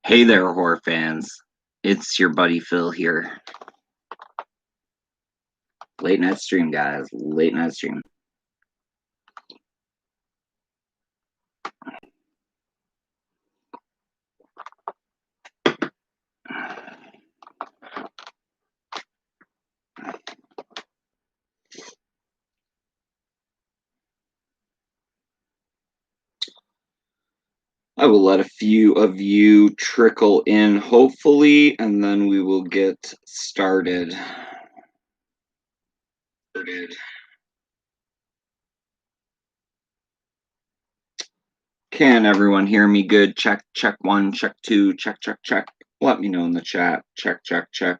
Hey there, horror fans. It's your buddy Phil here. Late night stream, guys. Late night stream. I will let a few of you trickle in, hopefully, and then we will get started. Can everyone hear me good? Check, check one, check two, check, check, check. Let me know in the chat. Check, check, check.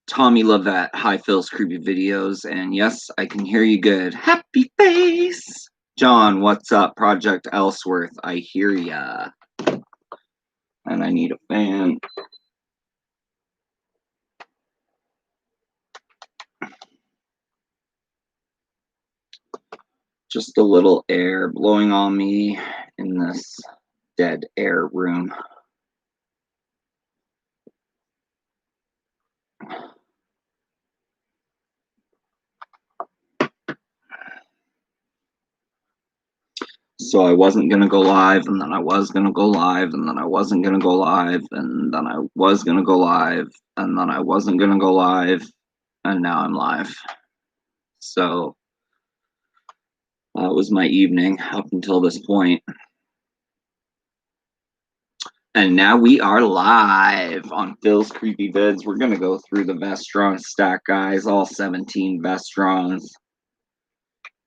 Tommy Lovett, Hi Phil's Creepy Videos, and yes, I can hear you good. Happy face! John, what's up? Project Ellsworth, I hear ya. And I need a fan. Just a little air blowing on me in this dead air room. So I wasn't going to go live, and then I was going to go live, and then I wasn't going to go live, and then I was going to go live, and then I wasn't going to go live, and now I'm live. So that was my evening up until this point. And now we are live on Phil's Creepy Vids. We're going to go through the Vestron stack, guys, all 17 Vestrons.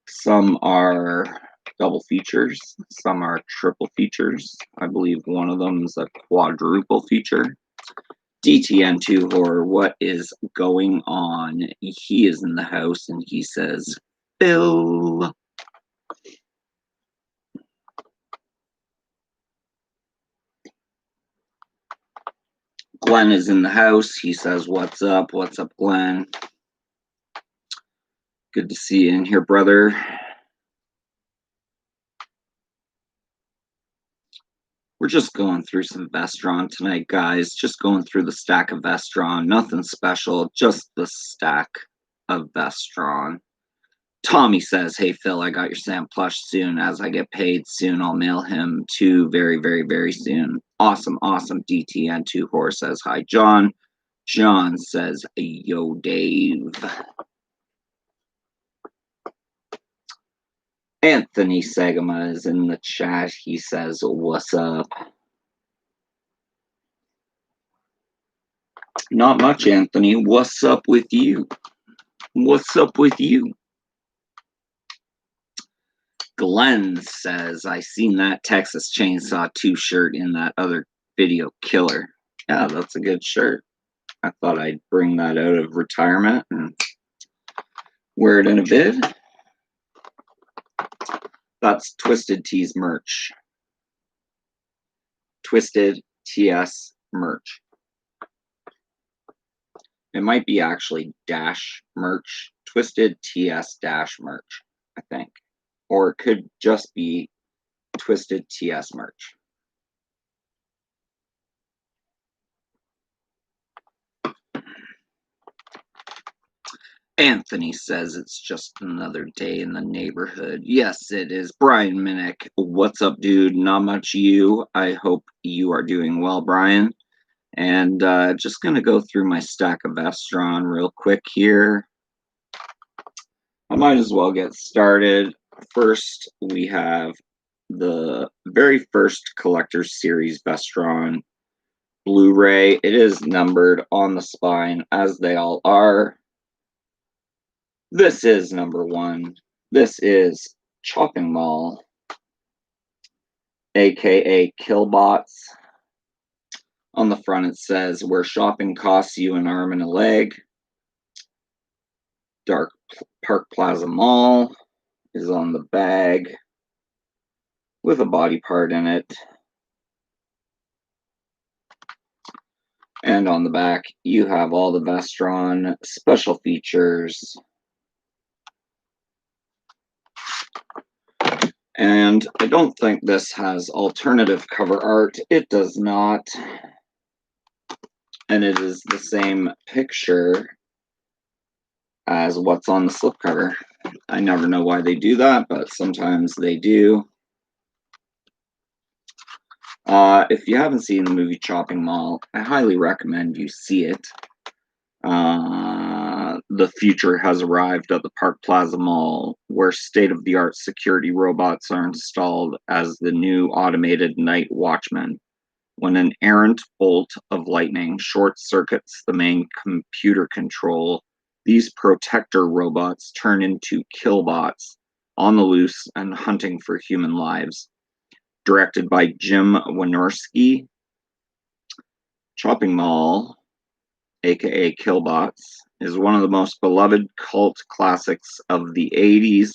Some are double features, some are triple features. I believe one of them is a quadruple feature. DTN2 Horror, what is going on? He is in the house and he says, Phil. Glenn is in the house. He says, what's up? What's up, Glenn? Good to see you in here, brother. We're just going through some Vestron tonight, guys. Just going through the stack of Vestron. Nothing special, just the stack of Vestron. Tommy says, hey, Phil, I got your Sam plush soon. As I get paid soon, I'll mail him to very, very, very soon. Awesome, awesome. DTN2 Horror says, hi, John. John says, yo, Dave. Anthony Segema is in the chat. He says, what's up? Not much, Anthony. What's up with you? What's up with you? Glenn says, I seen that Texas Chainsaw 2 shirt in that other video, Killer. Yeah, that's a good shirt. I thought I'd bring that out of retirement and wear it in a vid. That's Twisted Tees merch. Twisted TS merch. It might be actually dash merch. Twisted TS dash merch, I think. Or it could just be Twisted TS merch. Anthony says it's just another day in the neighborhood. Yes, it is. Brian Minnick, what's up, dude? Not much you. I hope you are doing well, Brian. And just going to go through my stack of Vestron real quick here. I might as well get started. First, we have the very first Collector's Series Vestron Blu-ray. It is numbered on the spine, as they all are. This is number 1. This is Chopping Mall. aka Killbots. On the front it says, where shopping costs you an arm and a leg. Dark Park Plaza Mall is on the bag with a body part in it. And on the back, you have all the Vestron special features. And I don't think this has alternative cover art. It does not. And it is the same picture as what's on the slipcover. I never know why they do that, but sometimes they do. If you haven't seen the movie Chopping Mall, I highly recommend you see it. The future has arrived at the Park Plaza Mall, where state-of-the-art security robots are installed as the new automated night watchman. When an errant bolt of lightning short-circuits the main computer control, these protector robots turn into killbots, on the loose and hunting for human lives. Directed by Jim Wynorski, Chopping Mall, aka Killbots, is one of the most beloved cult classics of the 80s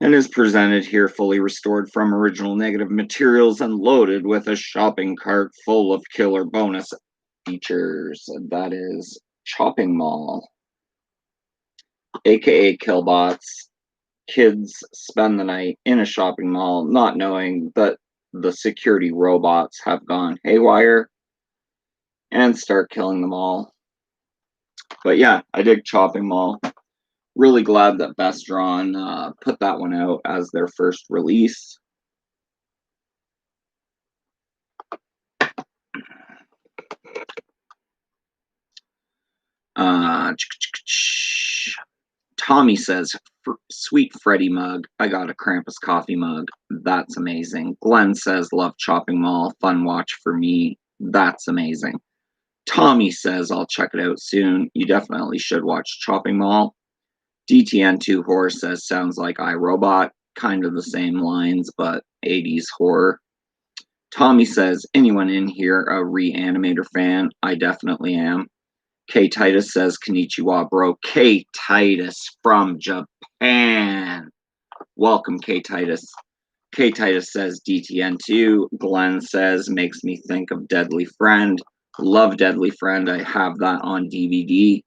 and is presented here fully restored from original negative materials and loaded with a shopping cart full of killer bonus features. That is Chopping Mall, aka Killbots. Kids spend the night in a shopping mall not knowing that the security robots have gone haywire and start killing them all. But yeah, I dig Chopping Mall. Really glad that Vestron put that one out as their first release. Tommy says, sweet Freddy mug. I got a Krampus coffee mug. That's amazing. Glenn says, love Chopping Mall. Fun watch for me. That's amazing. Tommy says, I'll check it out soon. You definitely should watch Chopping Mall. DTN2 Horror says, sounds like iRobot. Kind of the same lines, but 80s horror. Tommy says, anyone in here a Reanimator fan? I definitely am. K Titus says, konnichiwa, bro. K Titus from Japan. Welcome, K Titus. K Titus says, DTN2. Glenn says, makes me think of Deadly Friend. Love Deadly Friend. I have that on DVD.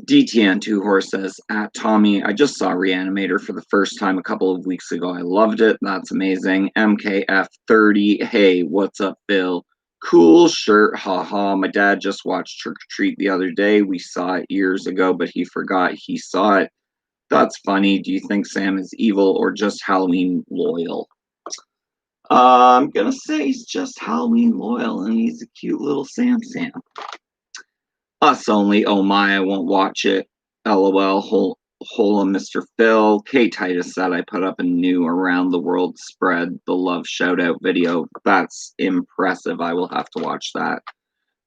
DTN2 Horse says, at Tommy, I just saw Reanimator for the first time a couple of weeks ago. I loved it. That's amazing. MKF30. Hey, what's up, Phil? Cool shirt. Haha. My dad just watched Trick or Treat the other day. We saw it years ago, but he forgot he saw it. That's funny. Do you think Sam is evil or just Halloween loyal? I'm gonna say he's just Halloween loyal and he's a cute little Sam. Us only. Oh my, I won't watch it. LOL. Hola, Mr. Phil. K Titus said I put up a new around the world spread the love shout out video. That's impressive. I will have to watch that.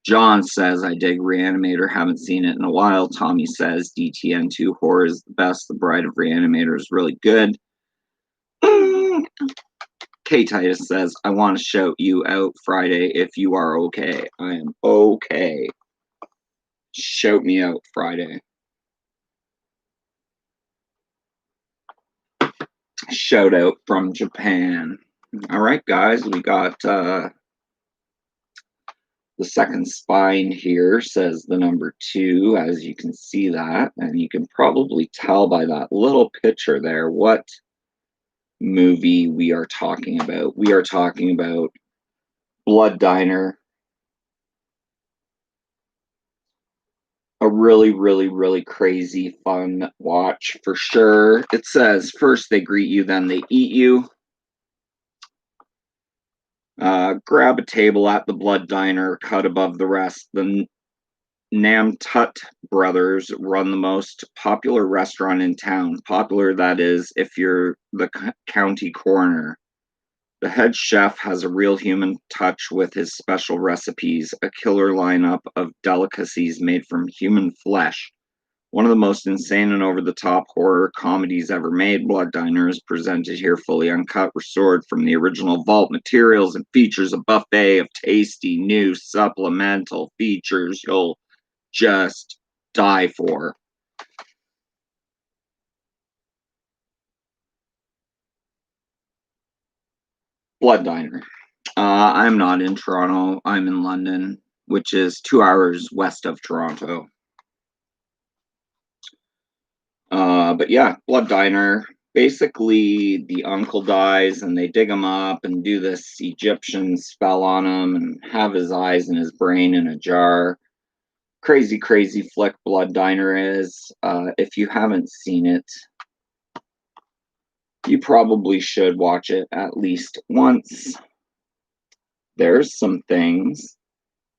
John says I dig Reanimator. Haven't seen it in a while. Tommy says DTN2 Horror is the best. The Bride of Reanimator is really good. K Titus says I want to shout you out Friday if you are okay. I am okay. Shout me out Friday. Shout out from Japan. All right, guys, we got the second spine here says the number 2, as you can see that, and you can probably tell by that little picture there what movie we are talking about. We are talking about Blood Diner. A really, really, really crazy fun watch for sure. It says, first they greet you, then they eat you. Grab a table at the Blood Diner, cut above the rest. The Namtut brothers run the most popular restaurant in town. Popular, that is, if you're the county coroner. The head chef has a real human touch with his special recipes, a killer lineup of delicacies made from human flesh, One of the most insane and over-the-top horror comedies ever made, Blood Diner is presented here fully uncut, restored from the original vault materials, and features a buffet of tasty new supplemental features you'll just die for. Blood Diner. I'm not in Toronto. I'm in London, which is 2 hours west of Toronto. But yeah, Blood Diner. Basically, the uncle dies and they dig him up and do this Egyptian spell on him and have his eyes and his brain in a jar. Crazy, crazy flick Blood Diner is. If you haven't seen it, you probably should watch it at least once. There's some things.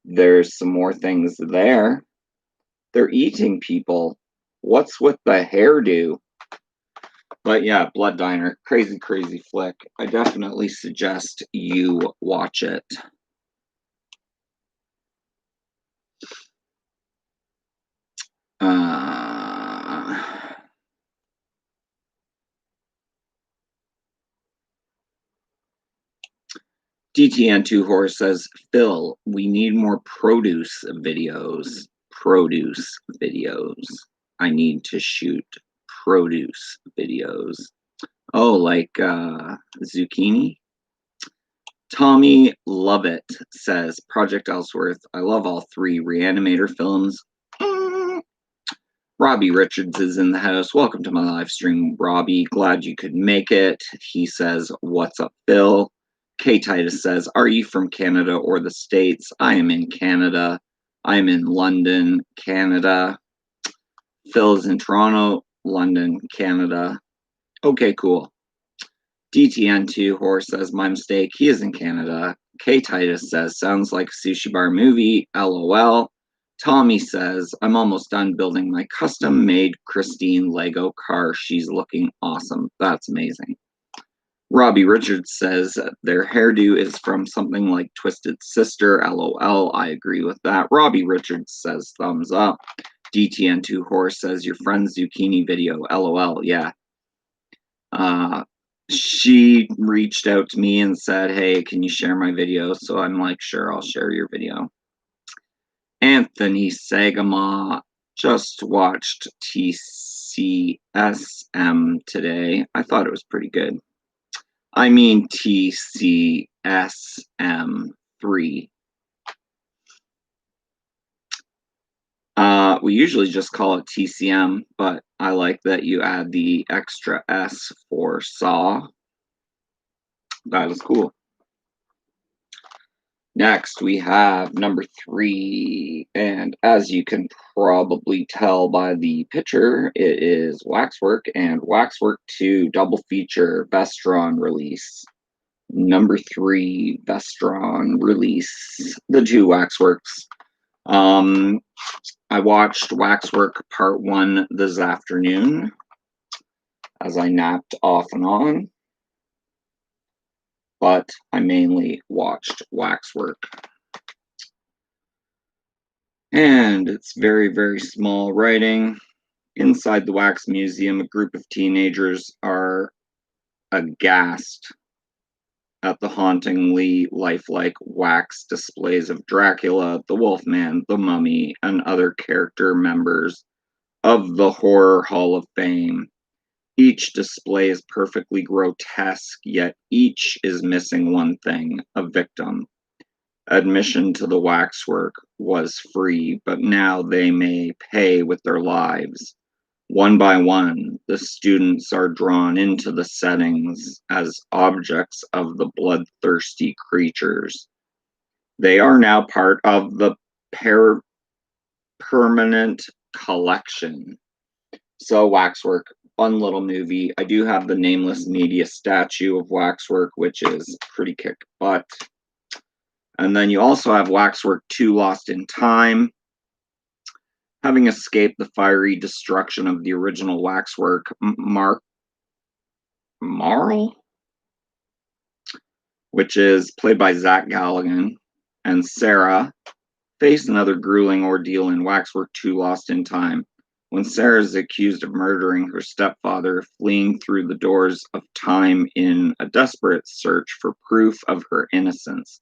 There's some more things there. They're eating people. What's with the hairdo? But yeah, Blood Diner, crazy, crazy flick. I definitely suggest you watch it. DTN2 Horse says, Phil, we need more produce videos. Produce videos. I need to shoot produce videos. Oh, like zucchini? Tommy Lovett says, Project Ellsworth, I love all 3 Reanimator films. Robbie Richards is in the house. Welcome to my live stream, Robbie. Glad you could make it. He says, what's up, Phil? K. Titus says, are you from Canada or the States? I am in Canada. I'm in London, Canada. Phil is in Toronto, London, Canada. Okay, cool. DTN2 Horse says, my mistake. He is in Canada. K. Titus says, sounds like a sushi bar movie. LOL. Tommy says, I'm almost done building my custom-made Christine Lego car. She's looking awesome. That's amazing. Robbie Richards says, their hairdo is from something like Twisted Sister. LOL. I agree with that. Robbie Richards says, thumbs up. DTN2 Horse says, your friend's zucchini video. LOL. Yeah. She reached out to me and said, hey, can you share my video? So I'm like, sure, I'll share your video. Anthony Segema just watched TCSM today. I thought it was pretty good. I mean TCSM3. We usually just call it TCM, but I like that you add the extra S for saw. That is cool. Next, we have number 3, and as you can probably tell by the picture, it is Waxwork and Waxwork 2 double feature Vestron release. Number 3 Vestron release, the 2 Waxworks. I watched Waxwork Part 1 this afternoon as I napped off and on, but I mainly watched Waxwork. And it's very, very small writing. Inside the Wax Museum, a group of teenagers are aghast at the hauntingly lifelike wax displays of Dracula, the Wolfman, the Mummy, and other character members of the Horror Hall of Fame. Each display is perfectly grotesque, yet each is missing one thing: a victim. Admission to the Waxwork was free, but now they may pay with their lives. One by one, the students are drawn into the settings as objects of the bloodthirsty creatures. They are now part of the permanent collection. So Waxwork, fun little movie. I do have the Nameless Media statue of Waxwork, which is pretty kick butt. And then you also have Waxwork 2 Lost in Time. Having escaped the fiery destruction of the original Waxwork, Marl, which is played by Zach Galligan, and Sarah face another grueling ordeal in Waxwork 2 Lost in Time. When Sarah is accused of murdering her stepfather, fleeing through the doors of time in a desperate search for proof of her innocence.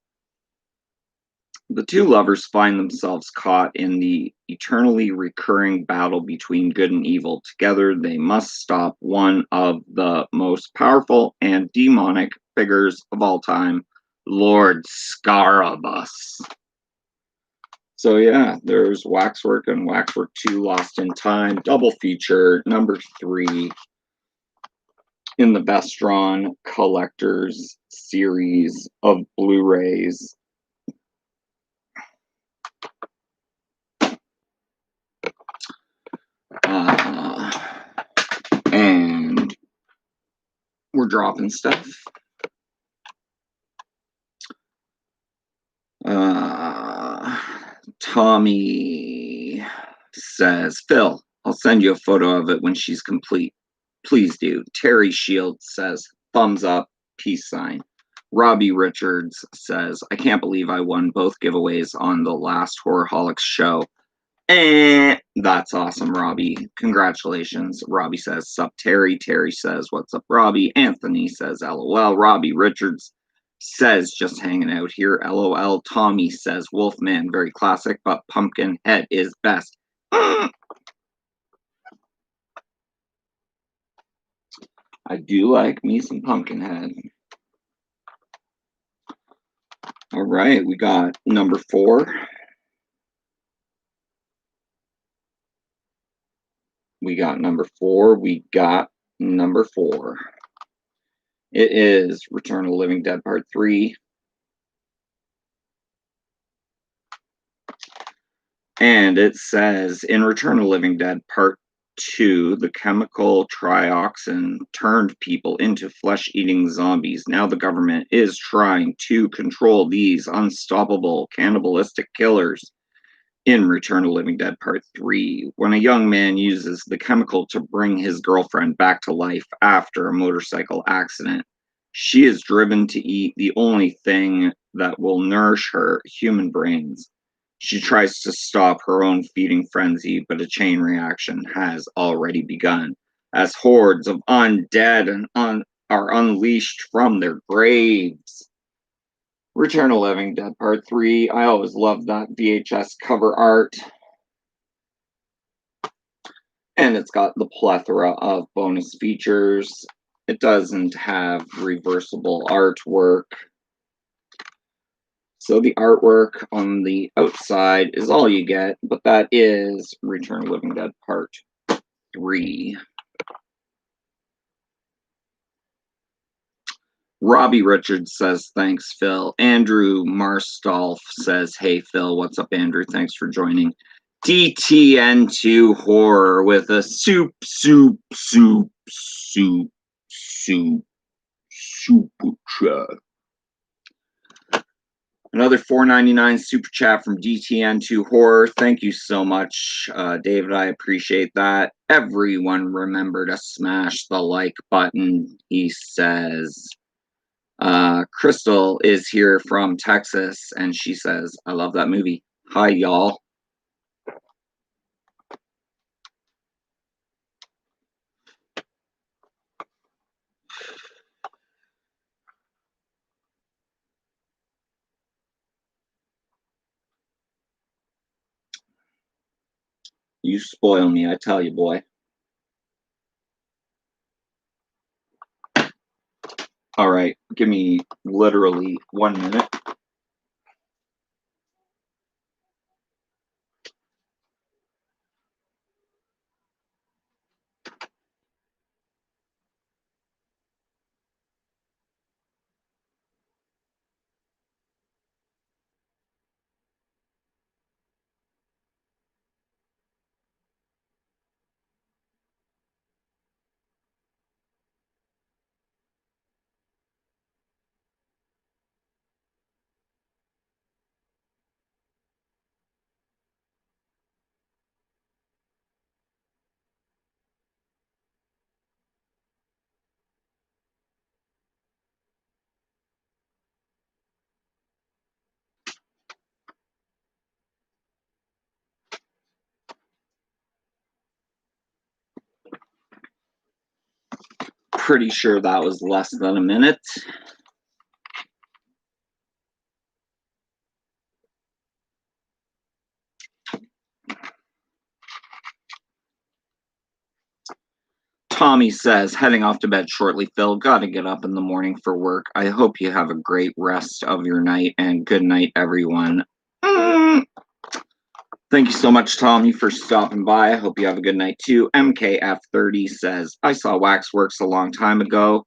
The two lovers find themselves caught in the eternally recurring battle between good and evil. Together, they must stop one of the most powerful and demonic figures of all time, Lord Scarabus. So yeah, there's Waxwork and Waxwork 2 Lost in Time, double feature, number 3 in the Vestron Collectors series of Blu-rays. And we're dropping stuff. Tommy says, Phil, I'll send you a photo of it when she's complete. Please do. Terry Shields says, thumbs up, peace sign. Robbie Richards says, I can't believe I won both giveaways on the last Horrorholics show. That's awesome, Robbie. Congratulations. Robbie says, sup, Terry. Terry says, what's up, Robbie? Anthony says, LOL. Robbie Richards says, just hanging out here. LOL. Tommy says, Wolfman, very classic, but Pumpkinhead is best. I do like me some Pumpkinhead. All right, we got number 4. We got number 4. We got number 4. It is Return of the Living Dead Part 3. And it says, in Return of the Living Dead Part 2, the chemical trioxin turned people into flesh-eating zombies. Now the government is trying to control these unstoppable cannibalistic killers. In Return of the Living Dead Part 3, when a young man uses the chemical to bring his girlfriend back to life after a motorcycle accident, she is driven to eat the only thing that will nourish her, human brains. She tries to stop her own feeding frenzy, but a chain reaction has already begun, as hordes of undead are unleashed from their graves. Return of the Living Dead Part 3. I always loved that VHS cover art. And it's got the plethora of bonus features. It doesn't have reversible artwork. So the artwork on the outside is all you get, but that is Return of the Living Dead Part 3. Robbie Richards says, thanks, Phil. Andrew Marstolf says, hey, Phil. What's up, Andrew? Thanks for joining. DTN2 Horror with a super chat. Another $4.99 super chat from DTN2 Horror. Thank you so much, David. I appreciate that. Everyone remember to smash the like button, he says. Crystal is here from Texas, and she says, I love that movie. Hi, y'all. You spoil me, I tell you, boy. All right, give me literally 1 minute. Pretty sure that was less than a minute. Tommy says, heading off to bed shortly, Phil. Gotta get up in the morning for work. I hope you have a great rest of your night, and good night, everyone. Thank you so much, Tommy, for stopping by. I hope you have a good night, too. MKF30 says, I saw Waxworks a long time ago.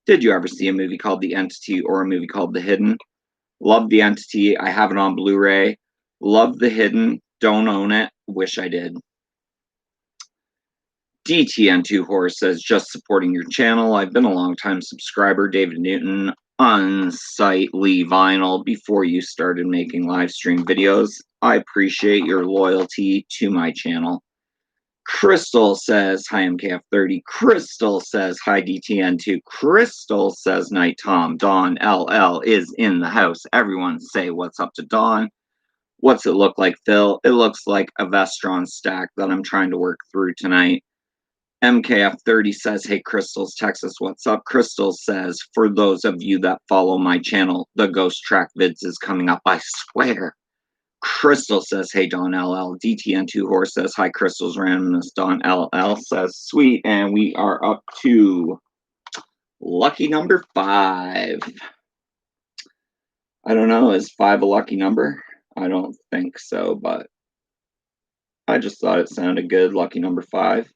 Did you ever see a movie called The Entity or a movie called The Hidden? Love The Entity. I have it on Blu-ray. Love The Hidden. Don't own it. Wish I did. DTN2 Horse says, just supporting your channel. I've been a long-time subscriber, David Newton, unsightly vinyl, before you started making live stream videos. I appreciate your loyalty to my channel. Crystal says, hi MKF30. Crystal says, hi DTN2. Crystal says, night Tom. Dawn LL is in the house. Everyone say what's up to Dawn. What's it look like, Phil? It looks like a Vestron stack that I'm trying to work through tonight. MKF30 says, hey, Crystals, Texas, what's up? Crystal says, for those of you that follow my channel, the Ghost Track vids is coming up, I swear. Crystal says, hey, Don LL. DTN2 Horse says, hi, Crystal's randomness. Don LL says, sweet, and we are up to lucky number 5. I don't know, is 5 a lucky number? I don't think so, but I just thought it sounded good, lucky number 5.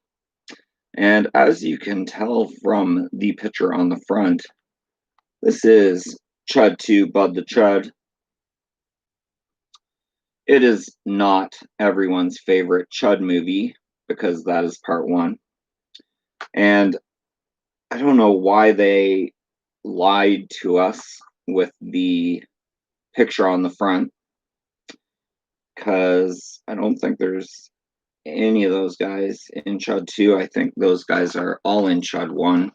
And as you can tell from the picture on the front, this is Chud 2, Bud the Chud. It is not everyone's favorite Chud movie, because that is part 1. And I don't know why they lied to us with the picture on the front, because I don't think there's any of those guys in Chud 2. I think those guys are all in Chud 1.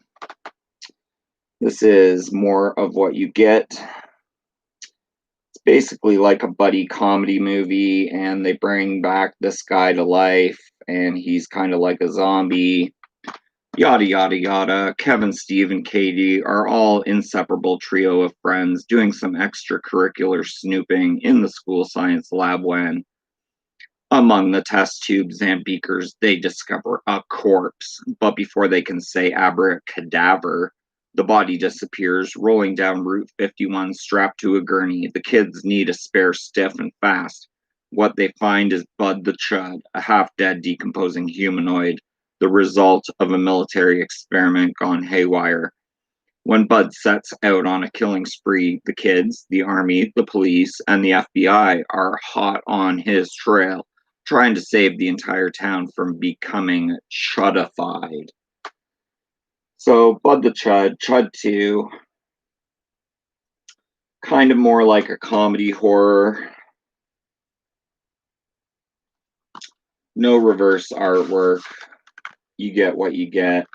This is more of what you get. It's basically like a buddy comedy movie, and they bring back this guy to life, and he's kind of like a zombie. Yada, yada, yada. Kevin, Steve, and Katie are all inseparable trio of friends doing some extracurricular snooping in the school science lab when, among the test tubes and beakers, they discover a corpse. But before they can say abracadabra, the body disappears, rolling down Route 51 strapped to a gurney. The kids need a spare stiff and fast. What they find is Bud the Chud, a half-dead decomposing humanoid, the result of a military experiment gone haywire. When Bud sets out on a killing spree, the kids, the army, the police, and the FBI are hot on his trail, trying to save the entire town from becoming chudified. So, Bud the Chud, Chud 2, kind of more like a comedy horror. No reverse artwork. You get what you get.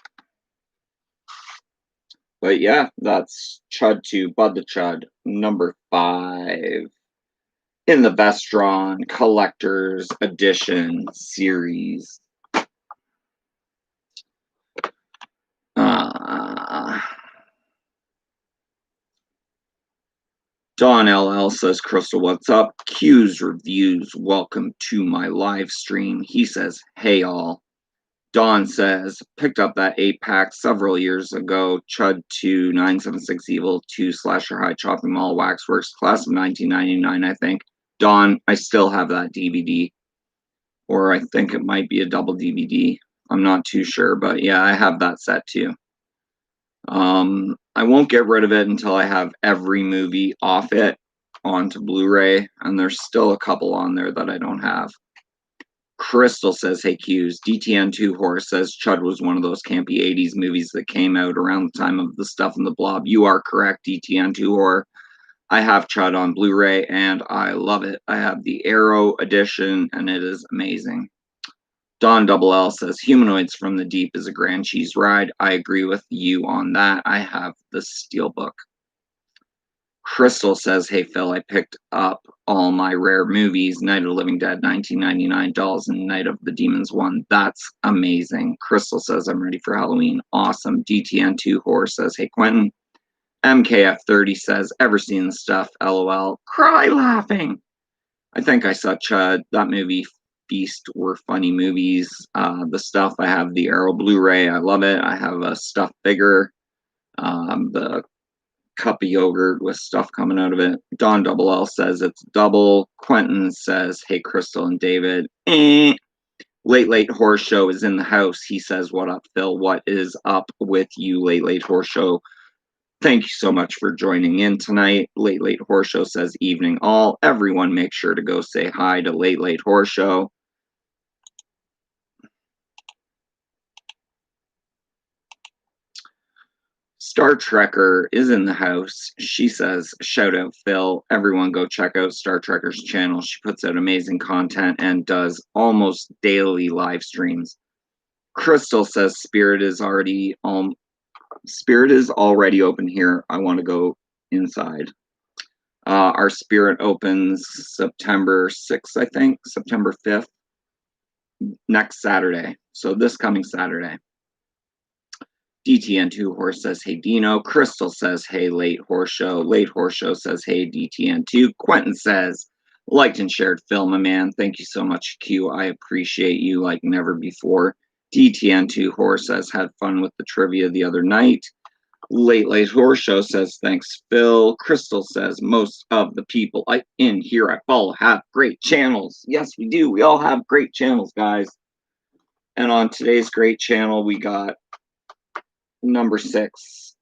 But yeah, that's Chud 2, Bud the Chud, number 5 in the Vestron Collector's Edition series. Don LL says, Crystal, what's up? Q's Reviews, welcome to my live stream. He says, hey all. Don says, picked up that 8-pack several years ago. Chud 2, 976 Evil, 2 Slasher High Chopping Mall, Waxworks, class of 1999, I think. Don, I still have that DVD. Or I think it might be a double DVD. I'm not too sure, but yeah, I have that set too. I won't get rid of it until I have every movie off it onto Blu-ray, and there's still a couple on there that I don't have. Crystal says, hey Q's. DTN2 Horse says Chud was one of those campy 80s movies that came out around the time of The Stuff in the Blob. You are correct, DTN2 Horror. I have Chud on Blu-ray, and I love it. I have the Arrow edition, and it is amazing. Don Double L says, Humanoids from the Deep is a grand cheese ride. I agree with you on that. I have the Steelbook. Crystal says, hey, Phil, I picked up all my rare movies, Night of the Living Dead, 1999, Dolls, and Night of the Demons 1. That's amazing. Crystal says, I'm ready for Halloween. Awesome. DTN2 Horror says, hey, Quentin. MKF30 says, ever seen the stuff? LOL. Cry laughing. I think I saw Chud. That movie, Feast, were funny movies. The stuff, I have the Arrow Blu-ray. I love it. I have a stuffed figure. The cup of yogurt with stuff coming out of it. Don Double L says it's double. Quentin says, hey, Crystal and David. Late Horror Show is in the house. He says, what up, Phil? What is up with you, Late Horror Show? Thank you so much for joining in tonight. Late Horror Show says, evening all. Everyone make sure to go say hi to Late Horror Show. Star Trekker is in the house. She says, shout out Phil. Everyone go check out Star Trekker's channel. She puts out amazing content and does almost daily live streams. Crystal says, Spirit is already open here. I want to go inside. Our Spirit opens September 6th, I think. September 5th. Next Saturday. So this coming Saturday. DTN2 Horse says, hey, Dino. Crystal says, hey, Late Horse Show. Late Horse Show says, hey, DTN2. Quentin says, liked and shared Phil, my man. Thank you so much, Q. I appreciate you like never before. DTN2 Horse says, had fun with the trivia the other night. Late Horse Show says, thanks, Phil. Crystal says, most of the people in here I follow have great channels. Yes, we do. We all have great channels, guys. And on today's great channel, we got number 6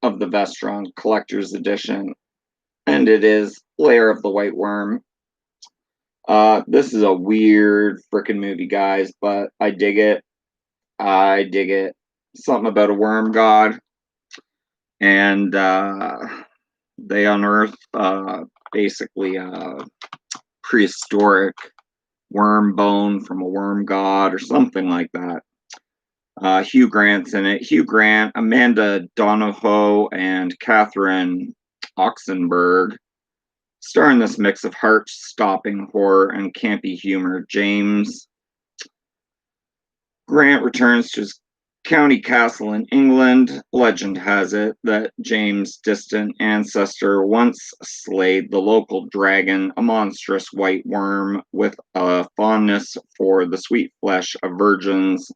of the Vestron Collector's Edition, and it is Lair of the White Worm. This is a weird freaking movie, guys, but I dig it. I dig it. Something about a worm god, and they unearth basically a prehistoric worm bone from a worm god or something like that. Hugh Grant's in it. Hugh Grant, Amanda Donohoe, and Catherine Oxenberg star in this mix of heart-stopping horror and campy humor. James Grant returns to his county castle in England. Legend has it that James' distant ancestor once slayed the local dragon, a monstrous white worm with a fondness for the sweet flesh of virgins.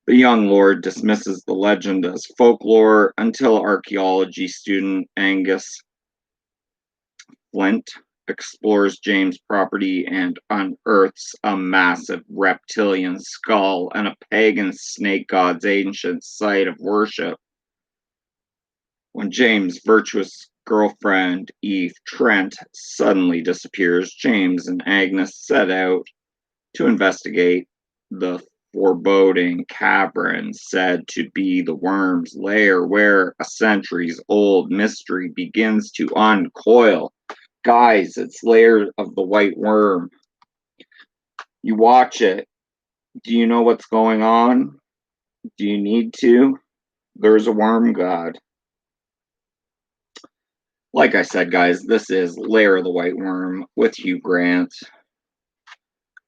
The young lord dismisses the legend as folklore until archaeology student Angus Flint explores James' property and unearths a massive reptilian skull and a pagan snake god's ancient site of worship. When James' virtuous girlfriend, Eve Trent, suddenly disappears, James and Agnes set out to investigate the foreboding cavern said to be the worm's lair, where a centuries-old mystery begins to uncoil. Guys, it's Lair of the White Worm. You watch it. Do you know what's going on? Do you need to? There's a worm god. Like I said, guys, this is Lair of the White Worm with Hugh Grant.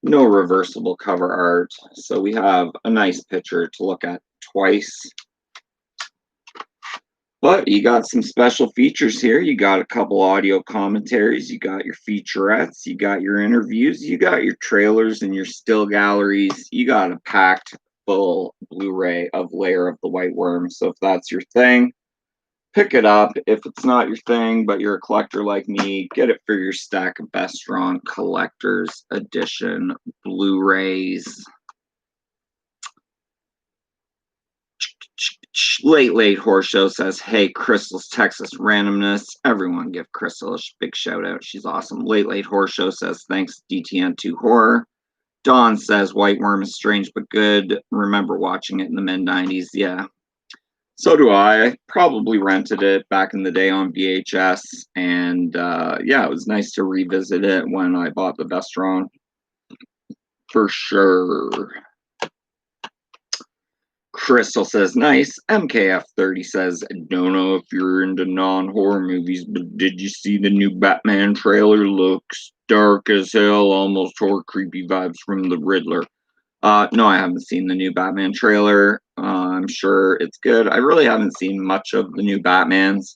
No reversible cover art, so we have a nice picture to look at twice. But you got some special features here. You got a couple audio commentaries, you got your featurettes, you got your interviews, you got your trailers and your still galleries. You got a packed full Blu-ray of Lair of the White Worm. So if that's your thing, pick it up. If it's not your thing, but you're a collector like me, get it for your stack of Vestron Collector's Edition Blu-rays. Late Horror Show says, hey, Crystal's Texas Randomness. Everyone give Crystal a big shout out. She's awesome. Late Horror Show says, thanks, DTN2 Horror. Dawn says, White Worm is strange but good. Remember watching it in the mid-90s. Yeah. So do I. Probably rented it back in the day on VHS, and yeah, it was nice to revisit it when I bought the Vestron. For sure. Crystal says, nice. MKF30 says, don't know if you're into non-horror movies, but did you see the new Batman trailer? Looks dark as hell, almost horror creepy vibes from the Riddler. No, I haven't seen the new Batman trailer. I'm sure it's good. I really haven't seen much of the new Batmans.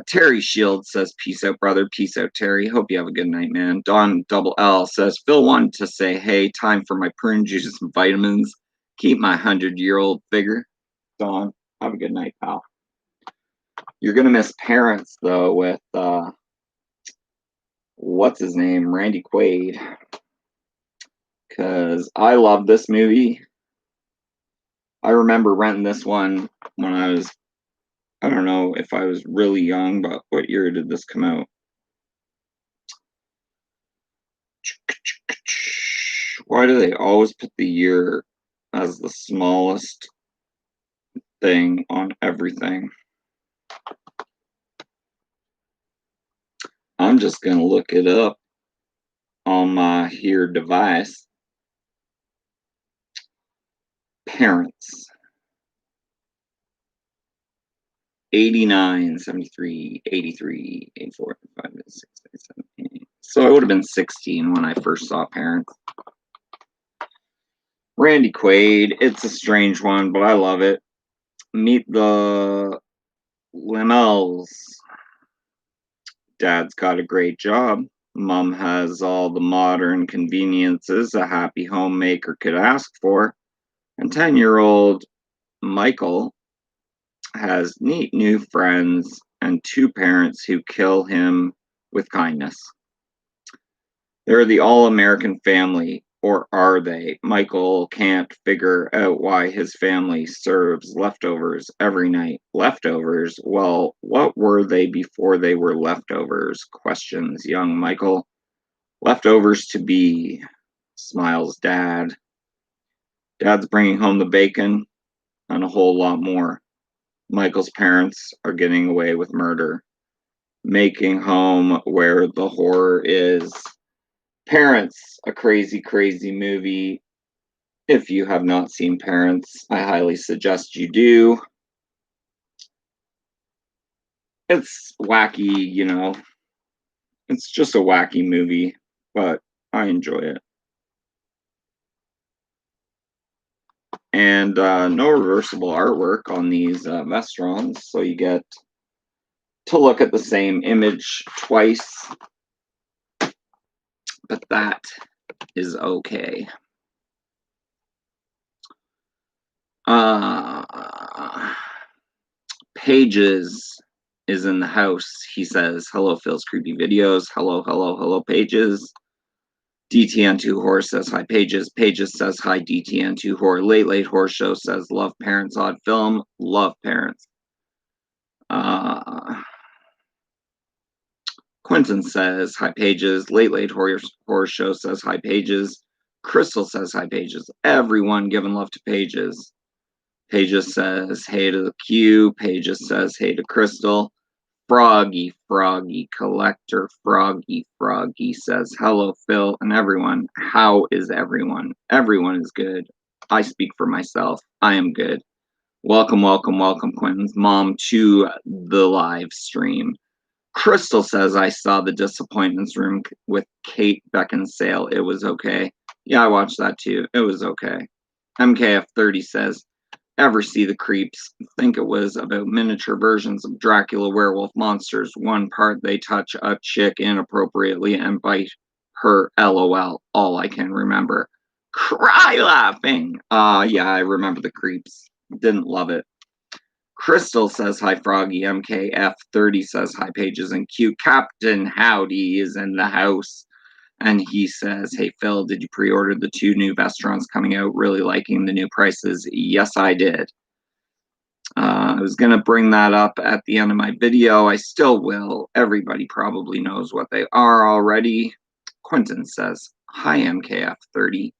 Terry Shields says, peace out, brother. Peace out, Terry. Hope you have a good night, man. Don Double L says, Phil wanted to say, hey, time for my prune juice and vitamins. Keep my 100-year-old figure. Don, have a good night, pal. You're going to miss Parents, though, with, what's his name? Randy Quaid. Because I love this movie. I remember renting this one when I was, I don't know if I was really young, but what year did this come out? Why do they always put the year as the smallest thing on everything? I'm just going to look it up on my here device. Parents. 89, 73, 83, 84, 85, 86, 87, 88. So I would have been 16 when I first saw Parents. Randy Quaid, it's a strange one, but I love it. Meet the Linnells. Dad's got a great job. Mom has all the modern conveniences a happy homemaker could ask for. And 10-year-old Michael has neat new friends and two parents who kill him with kindness. They're the all-American family, or are they? Michael can't figure out why his family serves leftovers every night. Leftovers? Well, what were they before they were leftovers? Questions young Michael. Leftovers to be, smiles Dad. Dad's bringing home the bacon and a whole lot more. Michael's parents are getting away with murder. Making home where the horror is. Parents, a crazy, crazy movie. If you have not seen Parents, I highly suggest you do. It's wacky, you know. It's just a wacky movie, but I enjoy it. And no reversible artwork on these Vestrons, so you get to look at the same image twice. But that is okay. Pages is in the house. He says, hello, Phil's Creepy Videos. Hello, hello, hello, Pages. DTN2 Horror says, hi, Pages. Pages says, hi, DTN2 Horror. Late Late Horror Show says, love Parents. Odd Film. Love Parents. Quentin says, hi, Pages. Late Late Horror Show says, hi, Pages. Crystal says, hi, Pages. Everyone giving love to Pages. Pages says, hey to the Q. Pages says, hey to Crystal. Froggy Collector Froggy says, hello, Phil, and everyone. How is everyone? Everyone is good. I speak for myself. I am good. Welcome, welcome, welcome, Quentin's mom, to the live stream. Crystal says, I saw the Disappointments Room with Kate Beckinsale. It was okay. Yeah, I watched that too. It was okay. MKF30 says, ever see The Creeps? Think it was about miniature versions of Dracula werewolf monsters. One part they touch a chick inappropriately and bite her. LOL. All I can remember. Cry laughing. Yeah, I remember The Creeps. Didn't love it. Crystal says hi, Froggy. MKF30 says hi, Pages and Q. Captain Howdy is in the house. And he says, hey, Phil, did you pre-order the 2 new Vestrons coming out? Really liking the new prices? Yes, I did. I was going to bring that up at the end of my video. I still will. Everybody probably knows what they are already. Quentin says, hi, MKF30.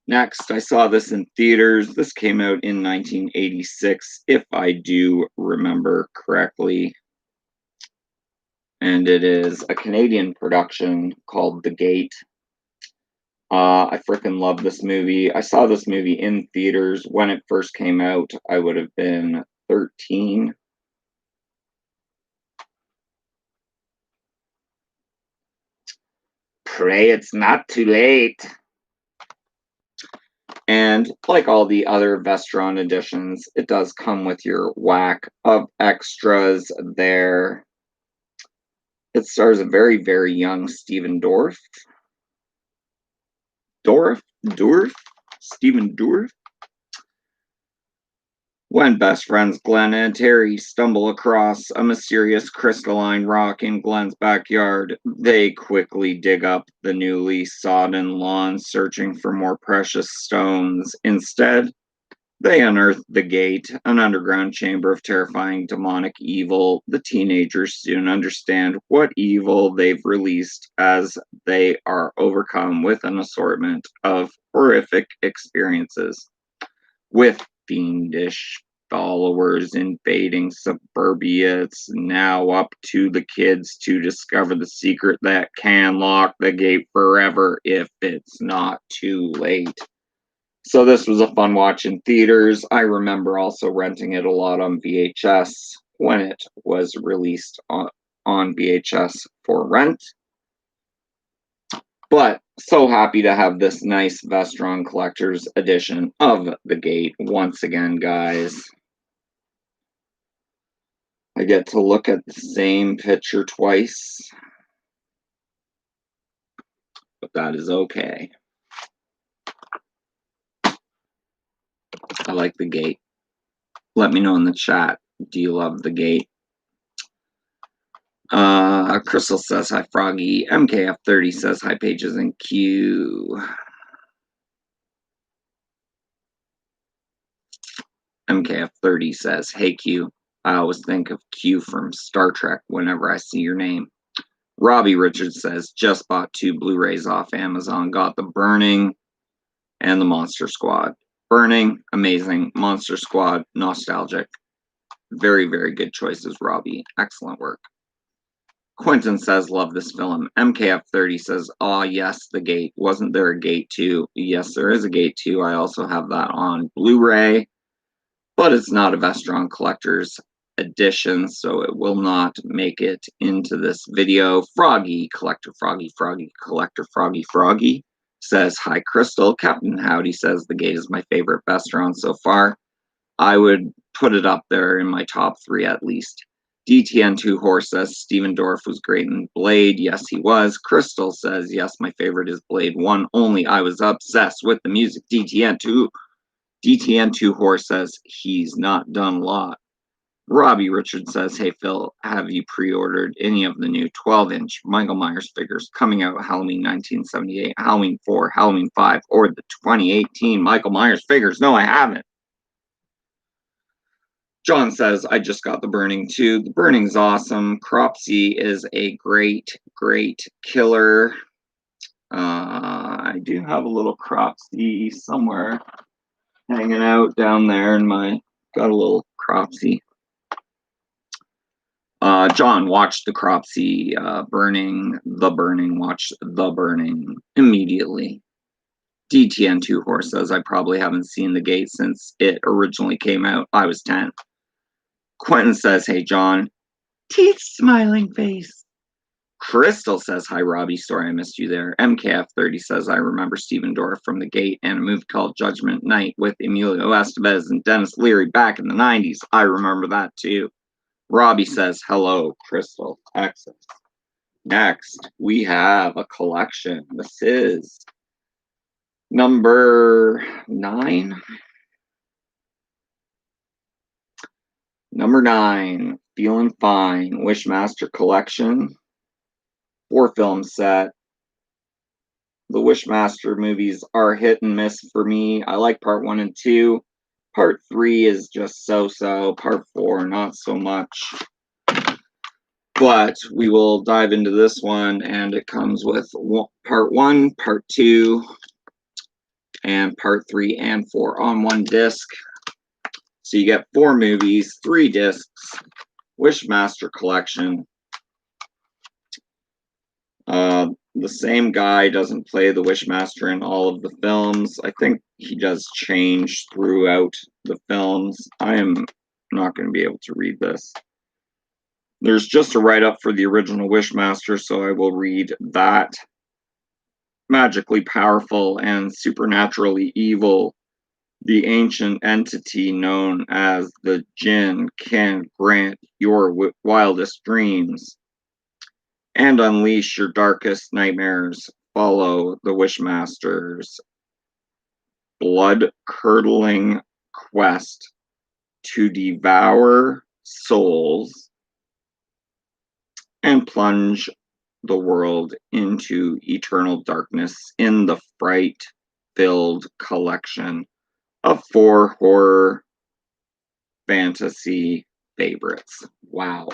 Next, I saw this in theaters. This came out in 1986, if I do remember correctly. And it is a Canadian production called The Gate. I freaking love this movie. I saw this movie in theaters when it first came out. I would have been 13. Pray it's not too late. And like all the other Vestron editions, it does come with your whack of extras there. It stars a very, very young Stephen Dorff. Stephen Dorff? When best friends Glenn and Terry stumble across a mysterious crystalline rock in Glenn's backyard, they quickly dig up the newly sodden lawn searching for more precious stones. Instead, they unearth the gate, an underground chamber of terrifying demonic evil. The teenagers soon understand what evil they've released as they are overcome with an assortment of horrific experiences. With fiendish followers invading suburbia, it's now up to the kids to discover the secret that can lock the gate forever if it's not too late. So this was a fun watch in theaters. I remember also renting it a lot on VHS when it was released on VHS for rent. But so happy to have this nice Vestron Collector's Edition of The Gate once again, guys. I get to look at the same picture twice, but that is okay. I like The Gate. Let me know in the chat, do you love The Gate? Crystal says hi, Froggy. MKF30 says hi, Pages and Q. MKF30 says, hey, Q. I always think of Q from Star Trek whenever I see your name. Robbie Richards says, just bought 2 Blu-rays off Amazon. Got The Burning and The Monster Squad. Burning, amazing. Monster Squad, nostalgic. Very, very good choices, Robbie. Excellent work. Quentin says, love this film. MKF30 says, oh, yes, The Gate. Wasn't there a Gate 2? Yes, there is a Gate 2. I also have that on Blu-ray, but it's not a Vestron Collector's Edition, so it will not make it into this video. Froggy, Collector Froggy, Froggy, Collector Froggy, Froggy says, hi, Crystal. Captain Howdy says, The Gate is my favorite Vestron so far. I would put it up there in my top 3 at least. DTN2 Horse says Stephen Dorff was great in Blade. Yes, he was. Crystal says, yes, my favorite is Blade 1 only. I was obsessed with the music. DTN2 Horse says he's not done a lot. Robbie Richards says, hey, Phil, have you pre-ordered any of the new 12-inch Michael Myers figures coming out Halloween 1978, Halloween 4, Halloween 5, or the 2018 Michael Myers figures? No, I haven't. John says, I just got The Burning too. The Burning's awesome. Cropsy is a great, great killer. I do have a little Cropsy somewhere hanging out down there in got a little Cropsy. John, watch the Cropsy Burning, watch The Burning immediately. DTN2 Horse says, I probably haven't seen The Gate since it originally came out. I was 10. Quentin says, hey, John. Teeth smiling face. Crystal says, hi, Robbie. Sorry I missed you there. MKF30 says, I remember Stephen Dorff from The Gate and a movie called Judgment Night with Emilio Estevez and Dennis Leary back in the 90s. I remember that too. Robbie says, hello, Crystal. Excellent. Next, we have a collection. This is number 9. Number 9, Feeling Fine, Wishmaster Collection, 4-film set. The Wishmaster movies are hit and miss for me. I like part 1 and 2. Part 3 is just so-so. Part 4, not so much. But we will dive into this one, and it comes with part 1, part 2, and part 3 and 4 on one disc. So you get 4 movies, 3 discs, Wishmaster Collection. The same guy doesn't play the Wishmaster in all of the films. I think he does change throughout the films. I am not going to be able to read this. There's just a write-up for the original Wishmaster, so I will read that. Magically powerful and supernaturally evil, the ancient entity known as the Jinn can grant your wildest dreams and unleash your darkest nightmares. Follow the Wishmaster's blood-curdling quest to devour souls and plunge the world into eternal darkness in the fright-filled collection of 4 horror fantasy favorites. Wow.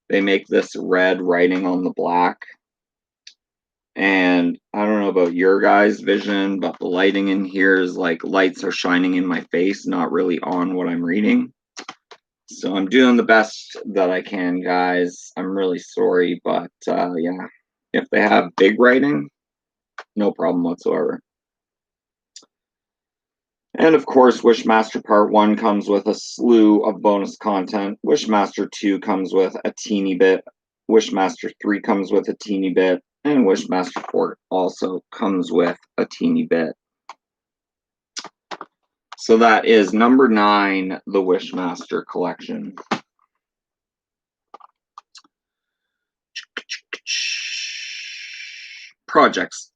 They make this red writing on the black. And I don't know about your guys' vision, but the lighting in here is like lights are shining in my face, not really on what I'm reading. So I'm doing the best that I can, guys. I'm really sorry, but yeah, if they have big writing, no problem whatsoever. And of course, Wishmaster Part 1 comes with a slew of bonus content. Wishmaster 2 comes with a teeny bit. Wishmaster 3 comes with a teeny bit. And Wishmaster 4 also comes with a teeny bit. So that is number 9, the Wishmaster collection. Projects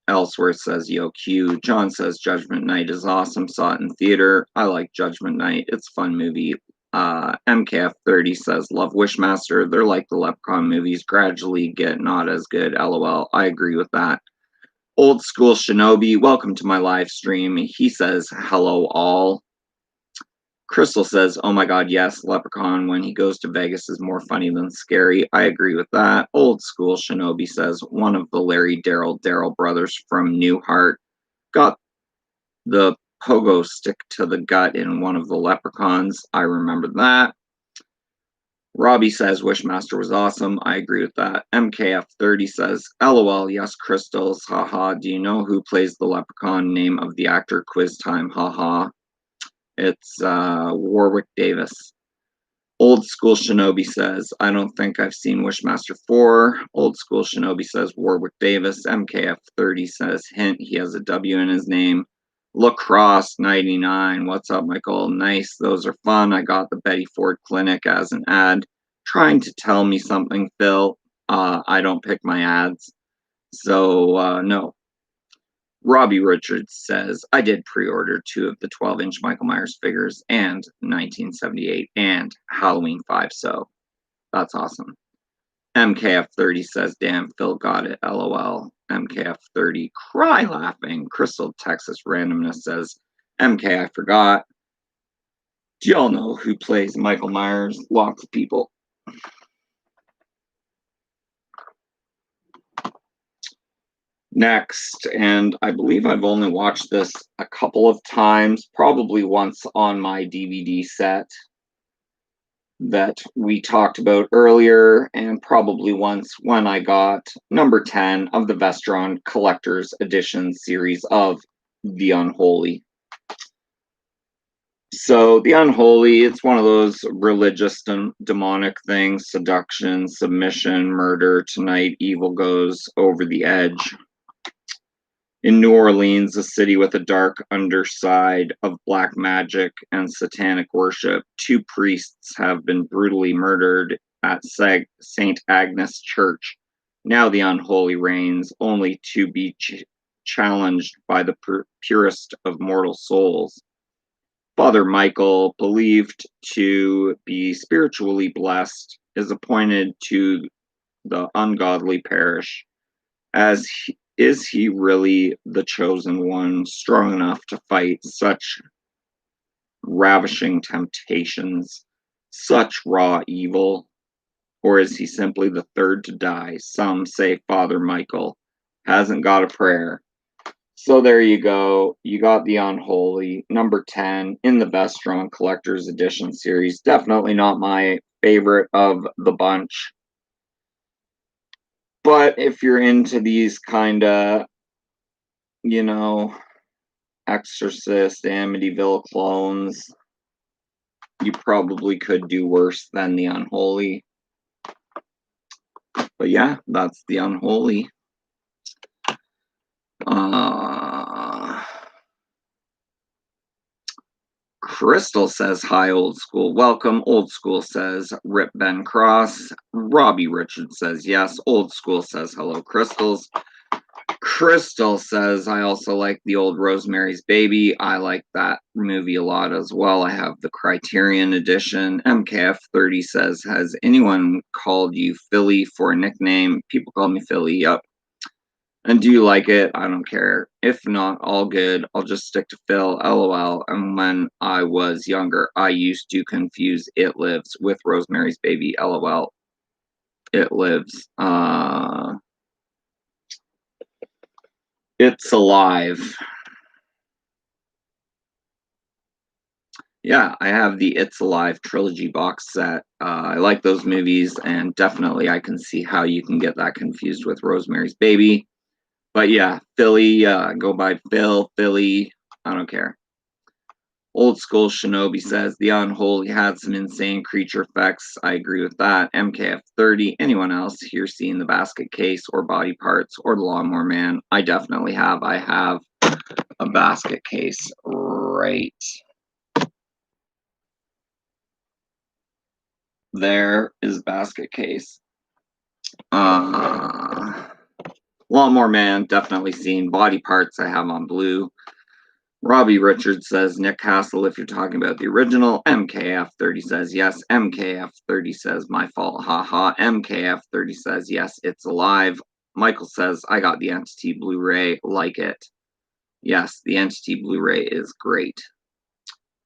Elsewhere says Yo Q. John says Judgment Night is awesome. Saw it in theater. I like Judgment Night. It's a fun movie. MKF30 says love Wishmaster. They're like the Leprechaun movies. Gradually get not as good. LOL. I agree with that. Old School Shinobi. Welcome to my live stream. He says hello all. Crystal says, oh my god, yes, Leprechaun when he goes to Vegas is more funny than scary. I agree with that. Old School Shinobi says, one of the Larry Daryl brothers from Newhart got the pogo stick to the gut in one of the Leprechauns. I remember that. Robbie says, Wishmaster was awesome. I agree with that. MKF30 says, LOL, yes, Crystals, haha. Do you know who plays the Leprechaun? Name of the actor, quiz time, haha. It's Warwick Davis. Old School Shinobi says, I don't think I've seen Wishmaster 4. Old School Shinobi says, Warwick Davis. MKF30 says, hint, he has a W in his name. Lacrosse 99. What's up, Michael? Nice. Those are fun. I got the Betty Ford Clinic as an ad. Trying to tell me something, Phil. I don't pick my ads. So, no. Robbie Richards says, I did pre-order 2 of the 12-inch Michael Myers figures and 1978 and Halloween 5, so that's awesome. MKF30 says, damn, Phil got it, LOL. MKF30, cry laughing. Crystal Texas Randomness says, MK, I forgot. Do y'all know who plays Michael Myers? Lots of people. Next, and I believe I've only watched this a couple of times, probably once on my DVD set that we talked about earlier, and probably once when I got number 10 of the Vestron Collector's Edition series of The Unholy. So, The Unholy, it's one of those religious demonic things, seduction, submission, murder. Tonight, evil goes over the edge. In New Orleans, a city with a dark underside of black magic and satanic worship, 2 priests have been brutally murdered at St. Agnes Church. Now the unholy reigns, only to be challenged by the purest of mortal souls. Father Michael, believed to be spiritually blessed, is appointed to the ungodly parish. Is he really the chosen one, strong enough to fight such ravishing temptations, such raw evil? Or is he simply the third to die? Some say Father Michael hasn't got a prayer. So there you go. You got the Unholy, number 10 in the Vestron Collector's Edition series. Definitely not my favorite of the bunch. But if you're into these kind of, you know, Exorcist, Amityville clones, you probably could do worse than the Unholy. But yeah, that's the Unholy. Crystal says, hi, old school. Welcome. Old school says, rip Ben Cross. Robbie Richards says, yes. Old school says, hello, Crystals. Crystal says, I also like the old Rosemary's Baby. I like that movie a lot as well. I have the Criterion edition. MKF30 says, has anyone called you Philly for a nickname? People call me Philly, yep. And do you like it? I don't care. If not, all good. I'll just stick to Phil, LOL. And when I was younger, I used to confuse It Lives with Rosemary's Baby, LOL. It Lives. It's Alive. Yeah, I have the It's Alive trilogy box set. I like those movies, and definitely I can see how you can get that confused with Rosemary's Baby. But yeah, Philly, go by Phil, Philly, I don't care. Old School Shinobi says, the Unholy had some insane creature effects. I agree with that. MKF30, anyone else here seen the basket case or body parts or the Lawnmower Man? I definitely have. I have a basket case right there is basket case. Lawnmower Man, definitely seen. Body parts I have on blue. Robbie Richards says, Nick Castle, if you're talking about the original. MKF30 says, yes. MKF30 says, my fault, haha. MKF30 says, yes, it's alive. Michael says, I got the Entity Blu-ray, like it. Yes, the Entity Blu-ray is great.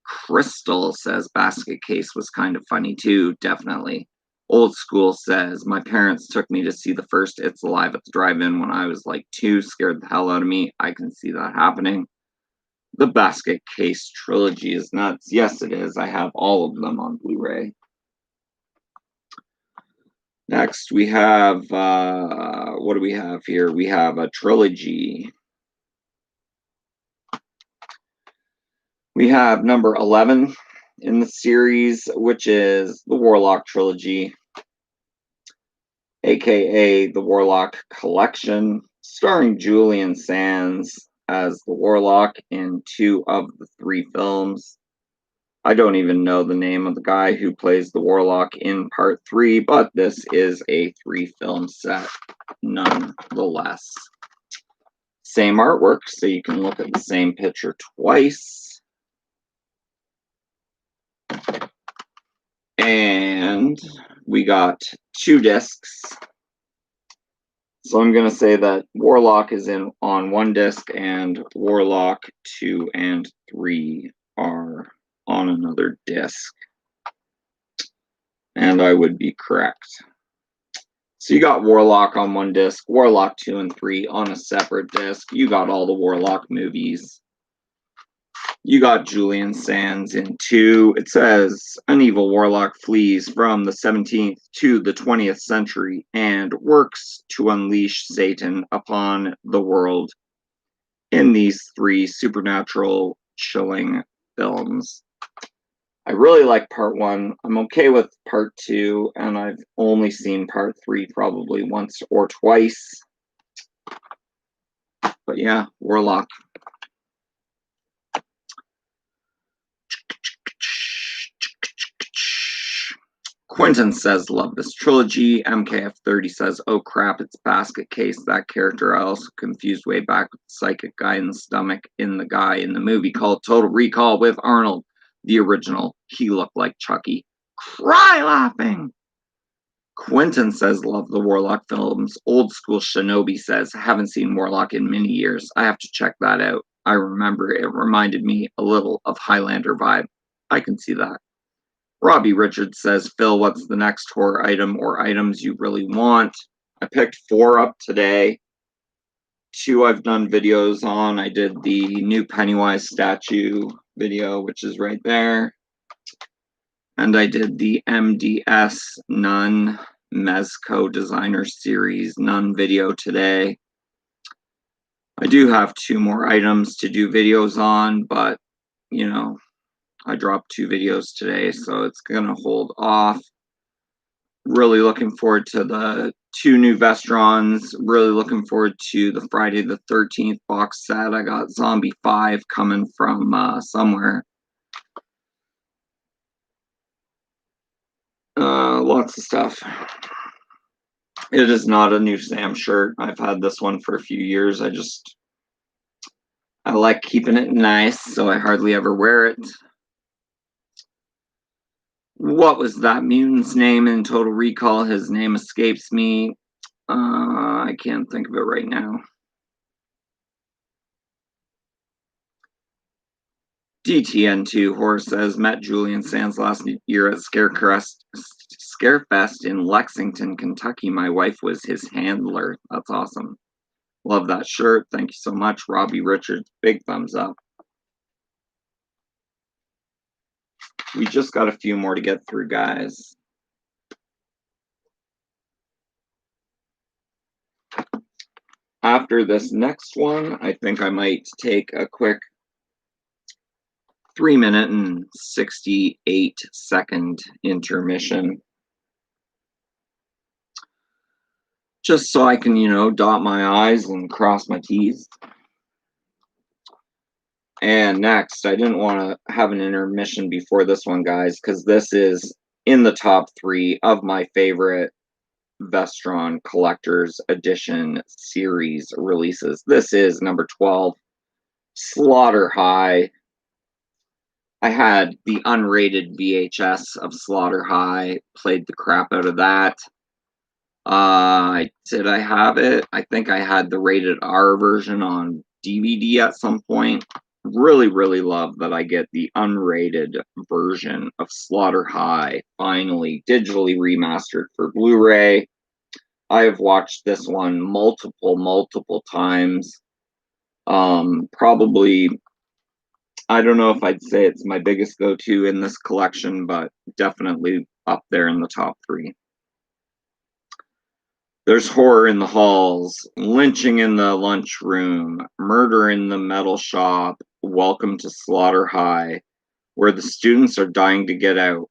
Crystal says, basket case was kind of funny too, definitely. Old School says, my parents took me to see the first It's Alive at the drive-in when I was like 2, scared the hell out of me. I can see that happening. The basket case trilogy is nuts. Yes, it is. I have all of them on Blu-ray. Next, we have, what do we have here? We have a trilogy. We have number 11 in the series, which is the Warlock Trilogy, aka the Warlock Collection, starring Julian Sands as the Warlock in 2 of the 3 films. I don't even know the name of the guy who plays the Warlock in part 3, but this is a 3-film set nonetheless. Same artwork, so you can look at the same picture twice. And we got 2 discs. So I'm going to say that Warlock is on 1 disc and Warlock 2 and 3 are on another disc. And I would be correct. So you got Warlock on 1 disc, Warlock 2 and 3 on a separate disc. You got all the Warlock movies. You got Julian Sands in 2. It says, an evil warlock flees from the 17th to the 20th century and works to unleash Satan upon the world in these 3 supernatural chilling films. I really like part 1. I'm okay with part 2, and I've only seen part 3 probably once or twice. But yeah, Warlock. Quentin says, love this trilogy. MKF30 says, oh crap, it's basket case. That character I also confused way back with the psychic guy in the stomach in the guy in the movie called Total Recall with Arnold. The original. He looked like Chucky. Cry laughing. Quentin says, love the Warlock films. Old School Shinobi says, haven't seen Warlock in many years. I have to check that out. I remember it reminded me a little of Highlander vibe. I can see that. Robbie Richards says, Phil, what's the next horror item or items you really want? I picked 4 up today. 2 I've done videos on. I did the new Pennywise statue video, which is right there. And I did the MDS Nun Mezco Designer Series, none video today. I do have 2 more items to do videos on, but, you know, I dropped 2 videos today, so it's gonna hold off. Really looking forward to the 2 new Vestrons. Really looking forward to the Friday the 13th box set. I got Zombie 5 coming from somewhere. Lots of stuff. It is not a new Sam shirt. I've had this one for a few years. I like keeping it nice, so I hardly ever wear it. What was that mutant's name in Total Recall? His name escapes me. I can't think of it right now. DTN2 Horse says, met Julian Sands last year at Scarefest in Lexington, Kentucky. My wife was his handler. That's awesome. Love that shirt. Thank you so much, Robbie Richards. Big thumbs up. We just got a few more to get through, guys. After this next one, I think I might take a quick 3-minute and 68-second intermission. Just so I can, dot my I's and cross my T's. And next, I didn't want to have an intermission before this one, guys, because this is in the top 3 of my favorite Vestron Collector's Edition series releases. This is number 12, Slaughter High. I had the unrated VHS of Slaughter High, played the crap out of that. Did I have it? I think I had the rated R version on DVD at some point. Really, really love that I get the unrated version of Slaughter High, finally digitally remastered for Blu-ray. I have watched this one multiple times. Probably, I don't know if I'd say it's my biggest go-to in this collection, but definitely up there in the top 3. There's horror in the halls, lynching in the lunchroom, murder in the metal shop, welcome to Slaughter High, where the students are dying to get out.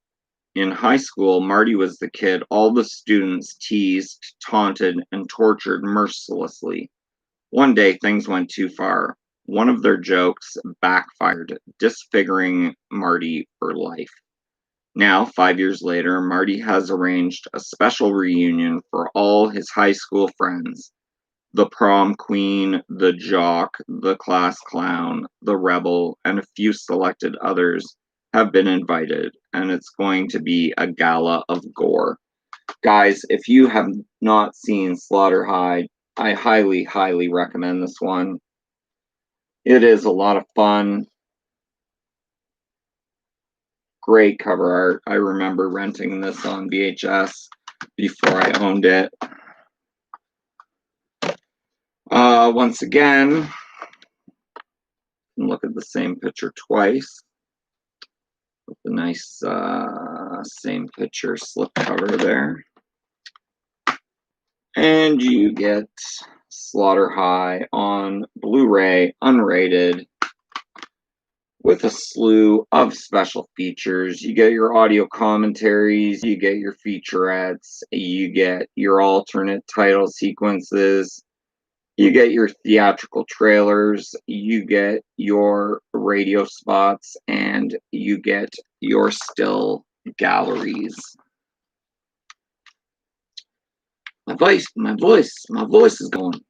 In high school, Marty was the kid all the students teased, taunted, and tortured mercilessly. One day, things went too far. One of their jokes backfired, disfiguring Marty for life. Now, 5 years later, Marty has arranged a special reunion for all his high school friends. The prom queen, the jock, the class clown, the rebel, and a few selected others have been invited, and it's going to be a gala of gore. Guys, if you have not seen Slaughter High, I highly, highly recommend this one. It is a lot of fun. Great cover art. I remember renting this on VHS before I owned it. Once again, look at the same picture twice. With the nice same picture slipcover there. And you get Slaughter High on Blu-ray, unrated, with a slew of special features. You get your audio commentaries, you get your featurettes, you get your alternate title sequences, you get your theatrical trailers, you get your radio spots, and you get your still galleries. My voice is going.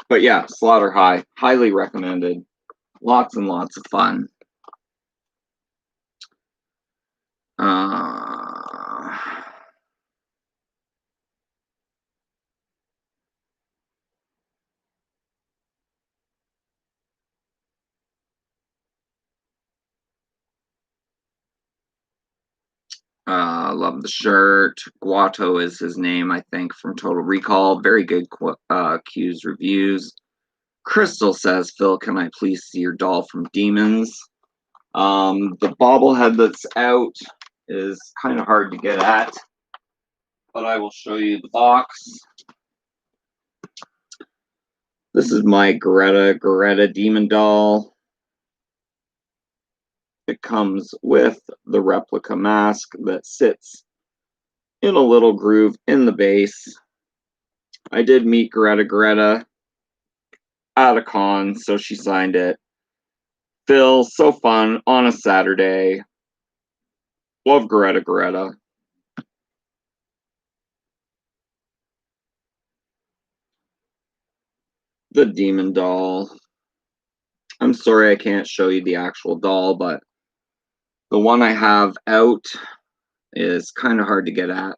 But yeah, Slaughter High, highly recommended. Lots and lots of fun. Love the shirt. Guato is his name, I think, from Total Recall. Very good Q's reviews. Crystal says, Phil, can I please see your doll from Demons? The bobblehead that's out is kind of hard to get at, but I will show you the box. This is my Greta Demon doll. It comes with the replica mask that sits in a little groove in the base. I did meet Greta at a con, so she signed it. Phil, so fun on a Saturday. Love Greta. The demon doll. I'm sorry I can't show you the actual doll, but the one I have out is kind of hard to get at.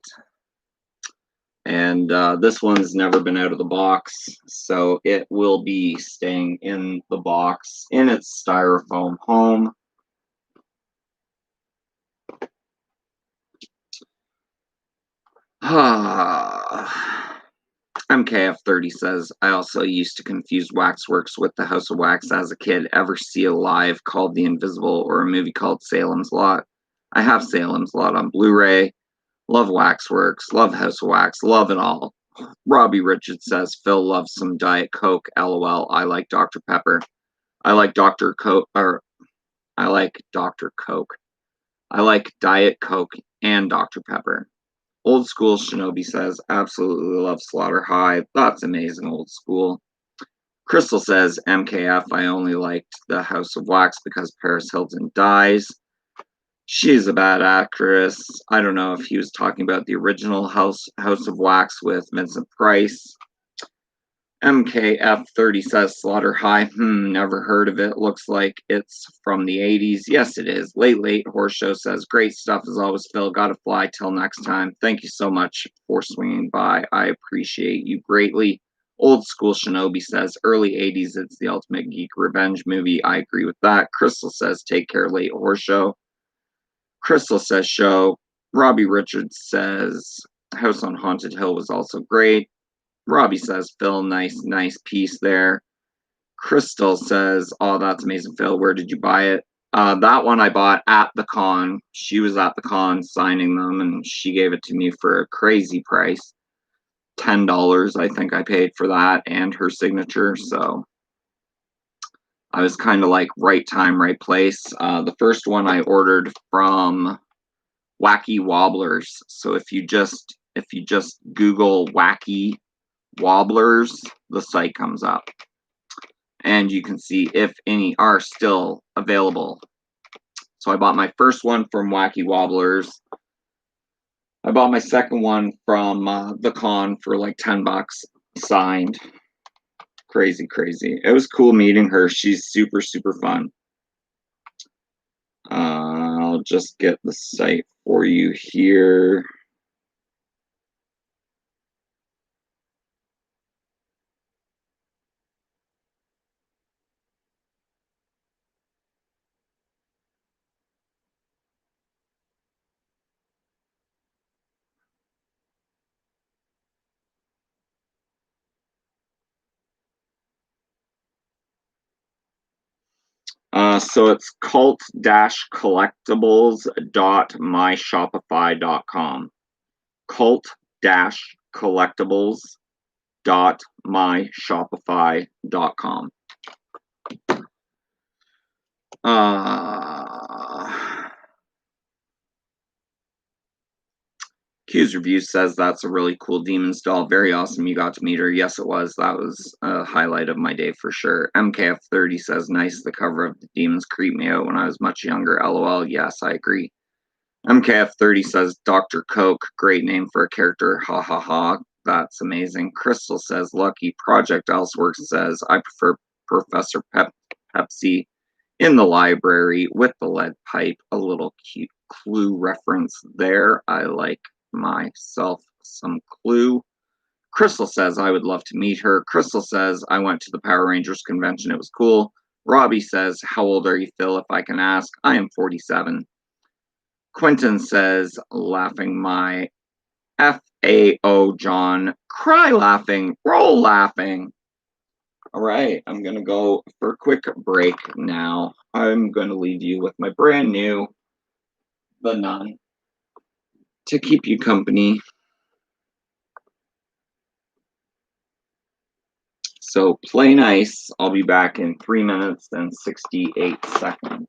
And this one's never been out of the box, so it will be staying in the box in its styrofoam home. MKF30 says, I also used to confuse Waxworks with the House of Wax as a kid. Ever see a live called The Invisible or a movie called Salem's Lot? I have Salem's Lot on Blu-ray. Love Waxworks. Love House of Wax. Love it all. Robbie Richards says, Phil loves some Diet Coke. LOL. I like Dr. Pepper. I like Dr. Coke. I like Dr. Coke. I like Diet Coke and Dr. Pepper. Old School Shinobi says, absolutely love Slaughter High. That's amazing, Old School. Crystal says, MKF, I only liked the House of Wax because Paris Hilton dies. She's a bad actress. I don't know if he was talking about the original House of Wax with Vincent Price. MKF30 says Slaughter High. Never heard of it. Looks like it's from the 80s. Yes, it is. Late Horse Show says, great stuff as always, Phil. Gotta fly till next time. Thank you so much for swinging by. I appreciate you greatly. Old School Shinobi says, early 80s, it's the ultimate geek revenge movie. I agree with that. Crystal says, take care, Late Horse Show. Crystal says, show. Robbie Richards says, House on Haunted Hill was also great. Robbie says, Phil, nice piece there. Crystal says, oh, that's amazing, Phil. Where did you buy it? That one I bought at the con. She was at the con signing them, and she gave it to me for a crazy price. $10, I think I paid for that and her signature. So I was kind of like right time, right place. The first one I ordered from Wacky Wobblers. So if you just Google Wacky Wobblers, the site comes up and you can see if any are still available. So I bought my first one from Wacky Wobblers. I bought my second one from the con for like $10 signed. Crazy. It was cool meeting her. She's super fun. I'll just get the site for you here. So it's cult-collectibles.myshopify.com. Cult-collectibles.myshopify.com. Q's Review says that's a really cool Demon's doll. Very awesome. You got to meet her. Yes, it was. That was a highlight of my day for sure. MKF30 says nice. The cover of the Demons creeped me out when I was much younger. LOL. Yes, I agree. MKF30 says Dr. Coke. Great name for a character. Ha ha ha. That's amazing. Crystal says lucky. Project Elseworks says I prefer Professor Pepsi in the library with the lead pipe. A little cute Clue reference there. I like myself some Clue. Crystal says I would love to meet her. Crystal says I went to the Power Rangers convention. It was cool. Robbie says, how old are you, Phil, if I can ask? I am 47. Quentin says, laughing my FAO John. Cry laughing. Roll laughing. All right, I'm going to go for a quick break now. I'm going to leave you with my brand new The Nun. to keep you company. So play nice. I'll be back in 3 minutes and 68 seconds.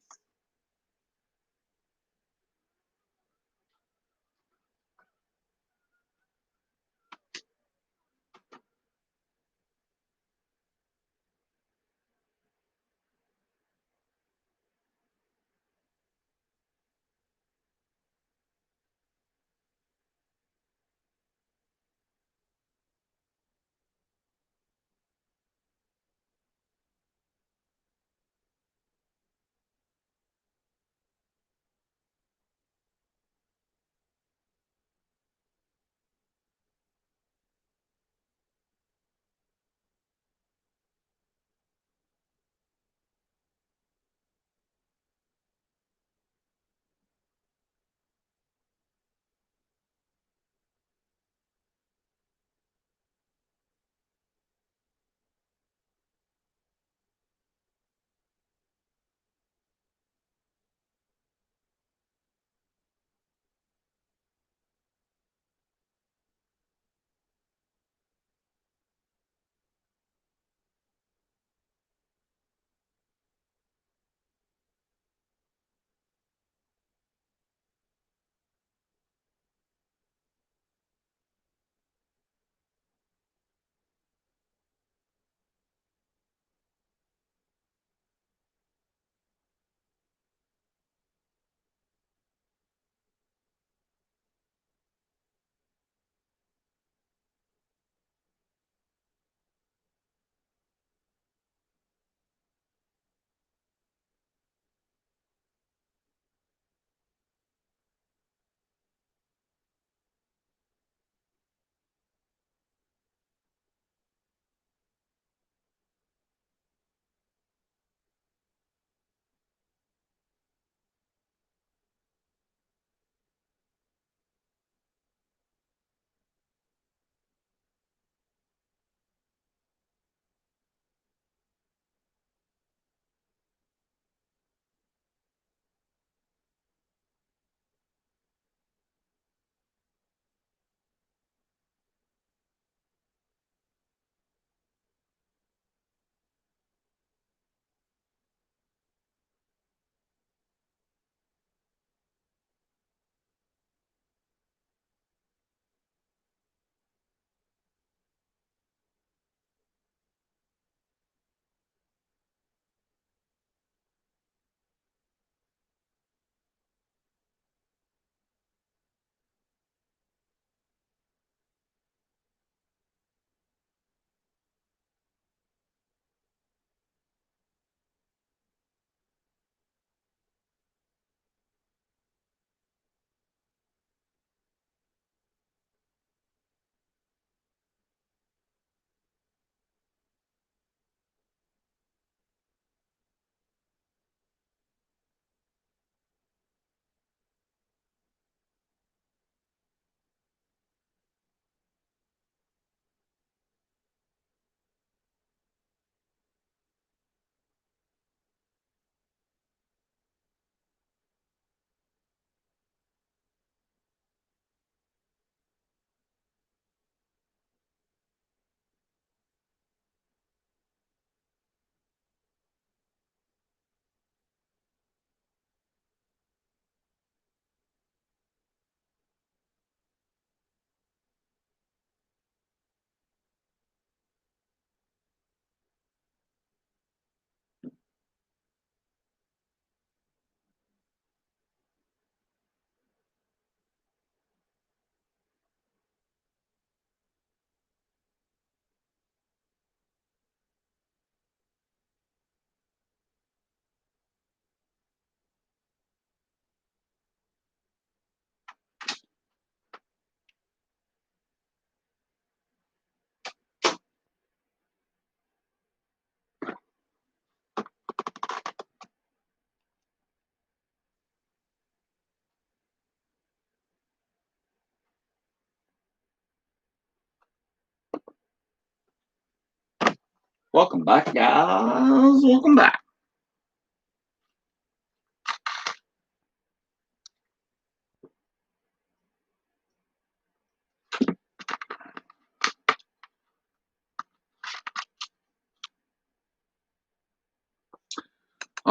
Welcome back, guys. Welcome back.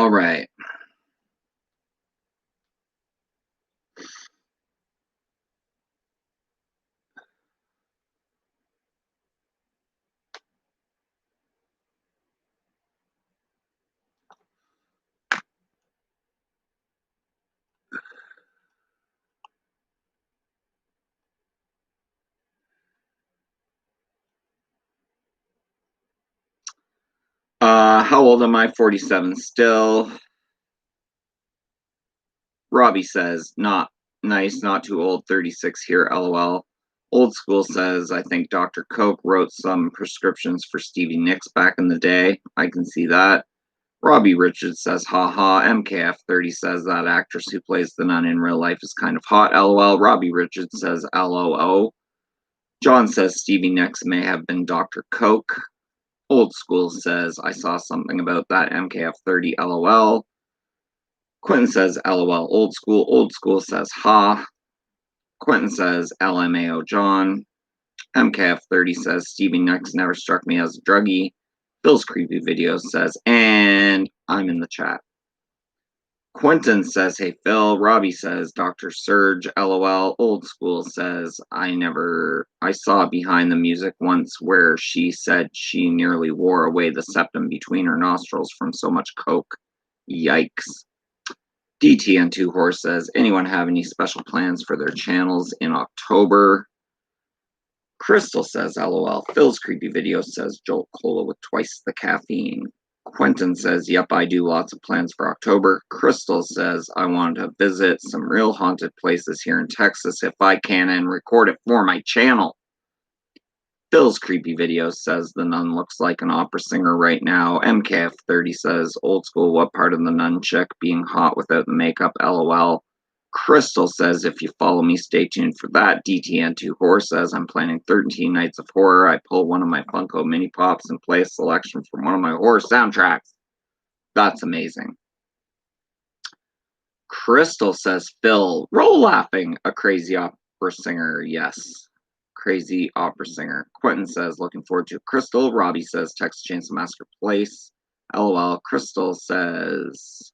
All right. How old am I? 47 still. Robbie says, not nice, not too old, 36 here, lol. Old school says, I think Dr. Coke wrote some prescriptions for Stevie Nicks back in the day. I can see that. Robbie Richards says, haha. MKF30 says, that actress who plays the nun in real life is kind of hot, lol. Robbie Richards says, lol. John says, Stevie Nicks may have been Dr. Coke. Old school says, I saw something about that, MKF30, lol. Quentin says, lol. Old school. Old school says, ha. Quentin says, LMAO John. MKF30 says, Stevie Nicks never struck me as a druggie. Phil's creepy video says, and I'm in the chat. Quentin says, hey Phil. Robbie says, Dr. Surge, lol. Old school says, I saw behind the music once where she said she nearly wore away the septum between her nostrils from so much coke. Yikes. DTN2 Horse says, anyone have any special plans for their channels in October? Crystal says, lol. Phil's creepy video says, Jolt Cola with twice the caffeine. Quentin says, yep, I do lots of plans for October. Crystal says, I want to visit some real haunted places here in Texas if I can and record it for my channel. Phil's creepy video says, the nun looks like an opera singer right now. MKF30 says, old school, what part of the nun chick being hot without the makeup, lol. Crystal says, if you follow me, stay tuned for that. DTN2 Horse says, I'm planning 13 nights of horror. I pull one of my Funko mini pops and play a selection from one of my horror soundtracks. That's amazing. Crystal says, Phil, roll laughing, a crazy opera singer. Yes, crazy opera singer. Quentin says, looking forward to Crystal. Robbie says, Texas Chainsaw Massacre Place. LOL. Crystal says,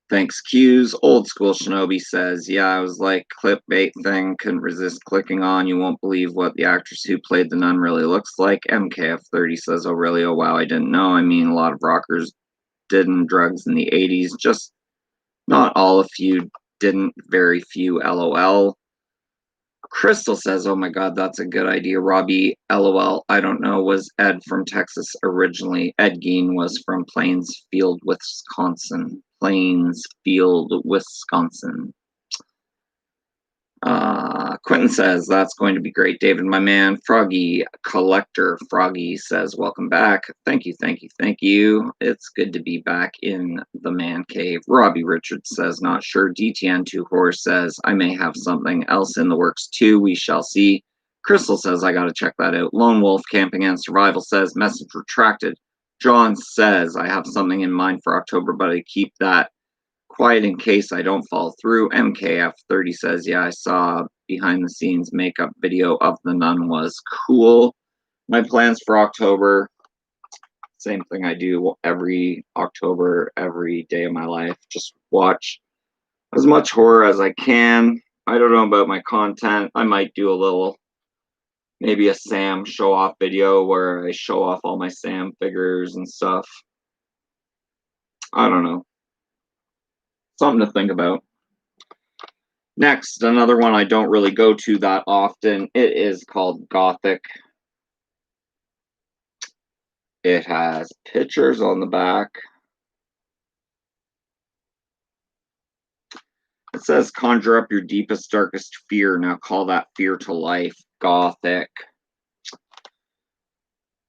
thanks, Q's. Old school Shinobi says, yeah, I was like, clickbait thing, couldn't resist clicking on. You won't believe what the actress who played the nun really looks like. MKF30 says, oh, really? Oh, wow, I didn't know. I mean, a lot of rockers did drugs in the 80s, just not all. A few didn't, very few, lol. Crystal says, oh my god, that's a good idea, Robbie, lol. I don't know, was Ed from Texas originally? Ed Gein was from Plainsfield, Wisconsin. Plainsfield, Wisconsin. Quentin says, that's going to be great, David, my man. Froggy Collector Froggy says, welcome back. Thank you, thank you, thank you. It's good to be back in the man cave. Robbie Richards says, not sure. DTN2 Horse says, I may have something else in the works too. We shall see. Crystal says, I gotta check that out. Lone Wolf Camping and Survival says, message retracted. John says, I have something in mind for October, but I keep that quiet in case I don't follow through. MKF30 says, yeah, I saw behind the scenes makeup video of the nun, was cool. My plans for October, same thing I do every October, every day of my life. Just watch as much horror as I can. I don't know about my content. I might do a little, maybe a Sam show off video where I show off all my Sam figures and stuff. I don't know. Something to think about. Next, another one I don't really go to that often. It is called Gothic. It has pictures on the back. It says, conjure up your deepest, darkest fear. Now call that fear to life. Gothic.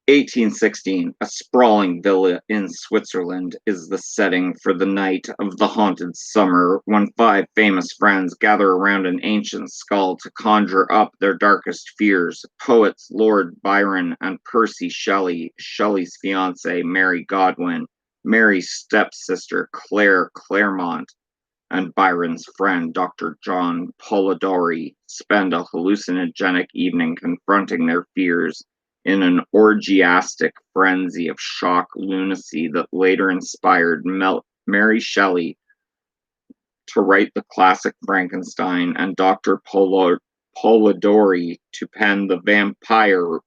1816, a sprawling villa in Switzerland is the setting for the night of the haunted summer when 5 famous friends gather around an ancient skull to conjure up their darkest fears. Poets Lord Byron and Percy Shelley, Shelley's fiancée Mary Godwin, Mary's stepsister Claire Claremont, and Byron's friend Dr. John Polidori spend a hallucinogenic evening confronting their fears in an orgiastic frenzy of shock lunacy that later inspired Mary Shelley to write the classic Frankenstein and Dr. Polidori to pen the Vampire,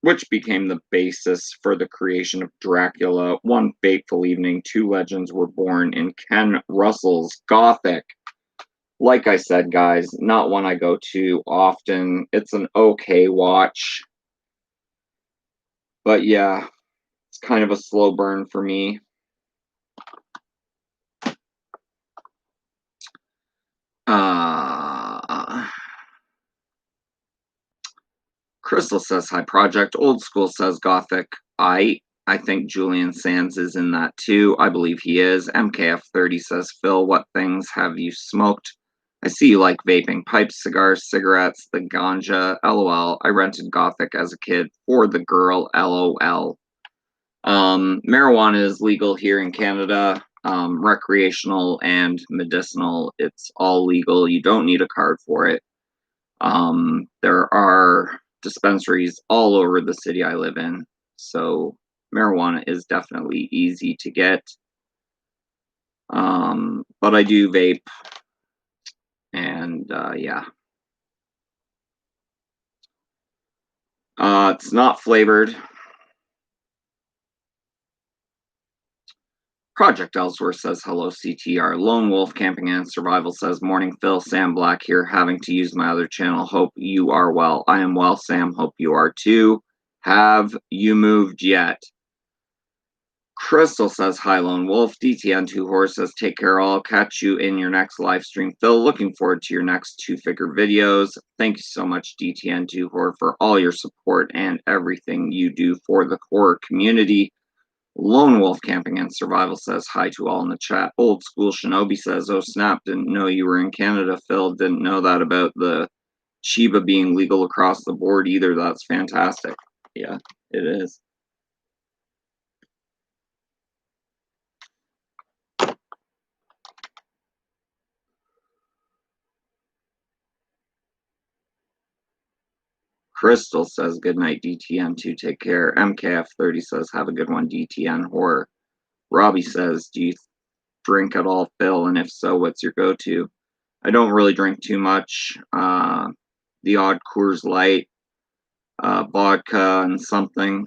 which became the basis for the creation of Dracula. One fateful evening, two legends were born in Ken Russell's Gothic. Like I said, guys, not one I go to often. It's an okay watch. But yeah, it's kind of a slow burn for me. Crystal says hi project. Old School says Gothic. I think Julian Sands is in that too. I believe he is. MKF30 says Phil, what things have you smoked? I see you like vaping, pipes, cigars, cigarettes, the ganja. LOL. I rented Gothic as a kid for the girl. LOL. Marijuana is legal here in Canada. Recreational and medicinal. It's all legal. You don't need a card for it. There are dispensaries all over the city I live in, so marijuana is definitely easy to get. But I do vape, and yeah. It's not flavored. Project Elsewhere says hello, CTR. Lone Wolf Camping and Survival says morning, Phil. Sam Black here, having to use my other channel. Hope you are well. I am well, Sam. Hope you are too. Have you moved yet? Crystal says hi, Lone Wolf. DTN2 Horse says take care all. Catch you in your next live stream. Phil, looking forward to your next two-figure videos. Thank you so much, DTN2 Horror, for all your support and everything you do for the horror community. Lone Wolf Camping and Survival says hi to all in the chat. Old School Shinobi says, oh snap, didn't know you were in Canada, Phil. Didn't know that about the Shiba being legal across the board either. That's fantastic. Yeah, it is. Crystal says, good night, DTN2, take care. MKF30 says, have a good one, DTN Horror. Robbie says, do you drink at all, Phil? And if so, what's your go-to? I don't really drink too much. The odd Coors Light, vodka and something.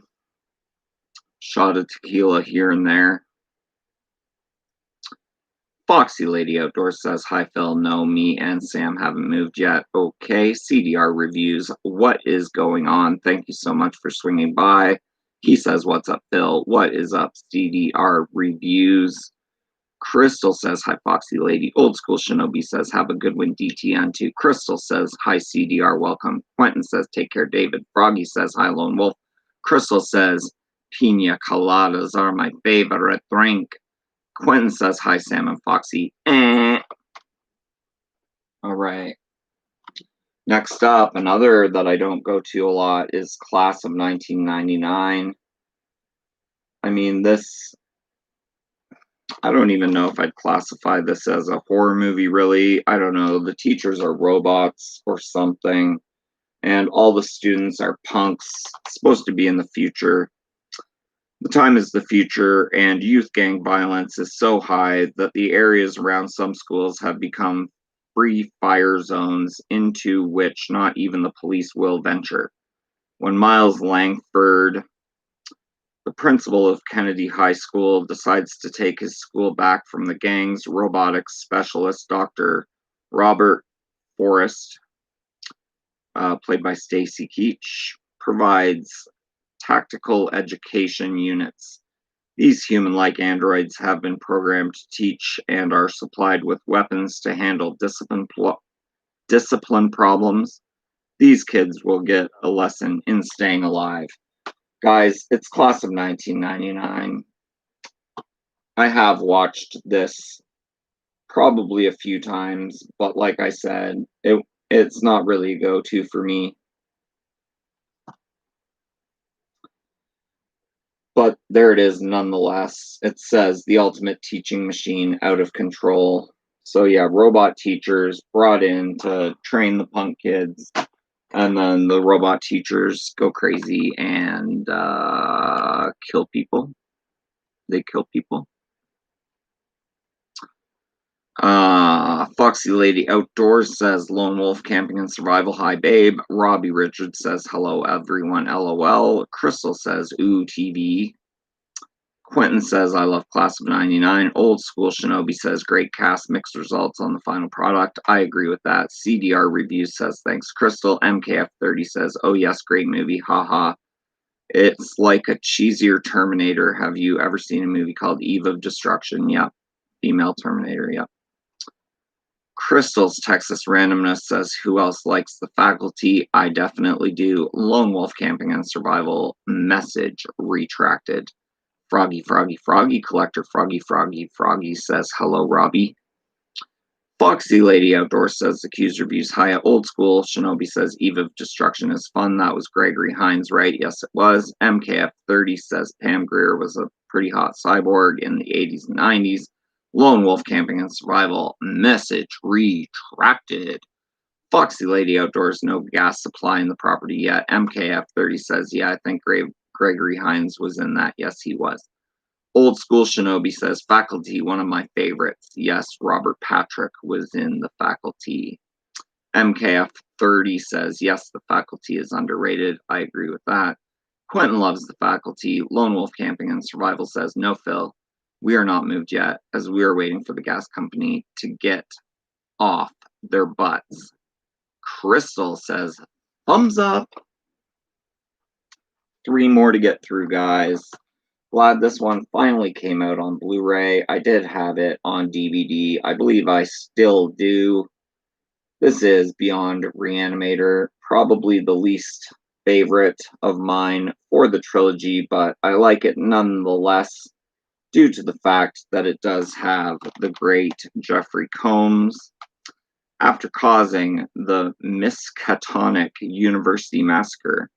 Shot of tequila here and there. Foxy Lady Outdoors says, hi Phil, no, me and Sam haven't moved yet. Okay, CDR Reviews, what is going on? Thank you so much for swinging by. He says, what's up, Phil? What is up, CDR Reviews? Crystal says, hi Foxy Lady. Old School Shinobi says, have a good one, DTN2. Crystal says, hi CDR, welcome. Quentin says, take care, David. Froggy says, hi Lone Wolf. Crystal says, pina coladas are my favorite drink. Quentin says, hi, Sam and Foxy. All right. Next up, another that I don't go to a lot is Class of 1999. I mean, this, I don't even know if I'd classify this as a horror movie, really. I don't know. The teachers are robots or something, and all the students are punks. It's supposed to be in the future. The time is the future, and youth gang violence is so high that the areas around some schools have become free fire zones into which not even the police will venture. When Miles Langford, the principal of Kennedy High School, decides to take his school back from the gangs, robotics specialist Dr. Robert Forrest, played by Stacy Keach, provides tactical education units. These human-like androids have been programmed to teach and are supplied with weapons to handle discipline problems. These kids will get a lesson in staying alive. Guys, it's Class of 1999. I have watched this probably a few times, but like I said, it's not really a go-to for me. But there it is nonetheless. It says the ultimate teaching machine out of control. So yeah, robot teachers brought in to train the punk kids. And then the robot teachers go crazy and kill people. They kill people. Foxy Lady Outdoors says Lone Wolf Camping and Survival. Hi, babe. Robbie Richards says hello, everyone. LOL. Crystal says ooh, TV. Quentin says I love Class of 99. Old School Shinobi says great cast, mixed results on the final product. I agree with that. CDR Reviews says thanks, Crystal. MKF30 says oh yes, great movie. Haha. It's like a cheesier Terminator. Have you ever seen a movie called Eve of Destruction? Yep. Female Terminator. Yep. Crystal's Texas Randomness says, who else likes the faculty? I definitely do. Lone Wolf Camping and Survival. Message retracted. Froggy, Froggy, Froggy. Collector Froggy, Froggy, Froggy says, hello, Robbie. Foxy Lady Outdoors says, Accused Reviews. Hiya. Old School Shinobi says, Eve of Destruction is fun. That was Gregory Hines, right? Yes, it was. MKF30 says, Pam Grier was a pretty hot cyborg in the 80s and 90s. Lone Wolf Camping and Survival. Message retracted. Foxy Lady Outdoors, no gas supply in the property yet. MKF30 says, yeah, I think Gregory Hines was in that. Yes, he was. Old School Shinobi says, faculty, one of my favorites. Yes, Robert Patrick was in the faculty. MKF30 says, yes, the faculty is underrated. I agree with that. Quentin loves the faculty. Lone Wolf Camping and Survival says, no, Phil, we are not moved yet, as we are waiting for the gas company to get off their butts. Crystal says, thumbs up. 3 more to get through, guys. Glad this one finally came out on Blu-ray. I did have it on DVD. I believe I still do. This is Beyond Reanimator, probably the least favorite of mine for the trilogy, but I like it nonetheless due to the fact that it does have the great Jeffrey Combs. After causing the Miskatonic University Massacre,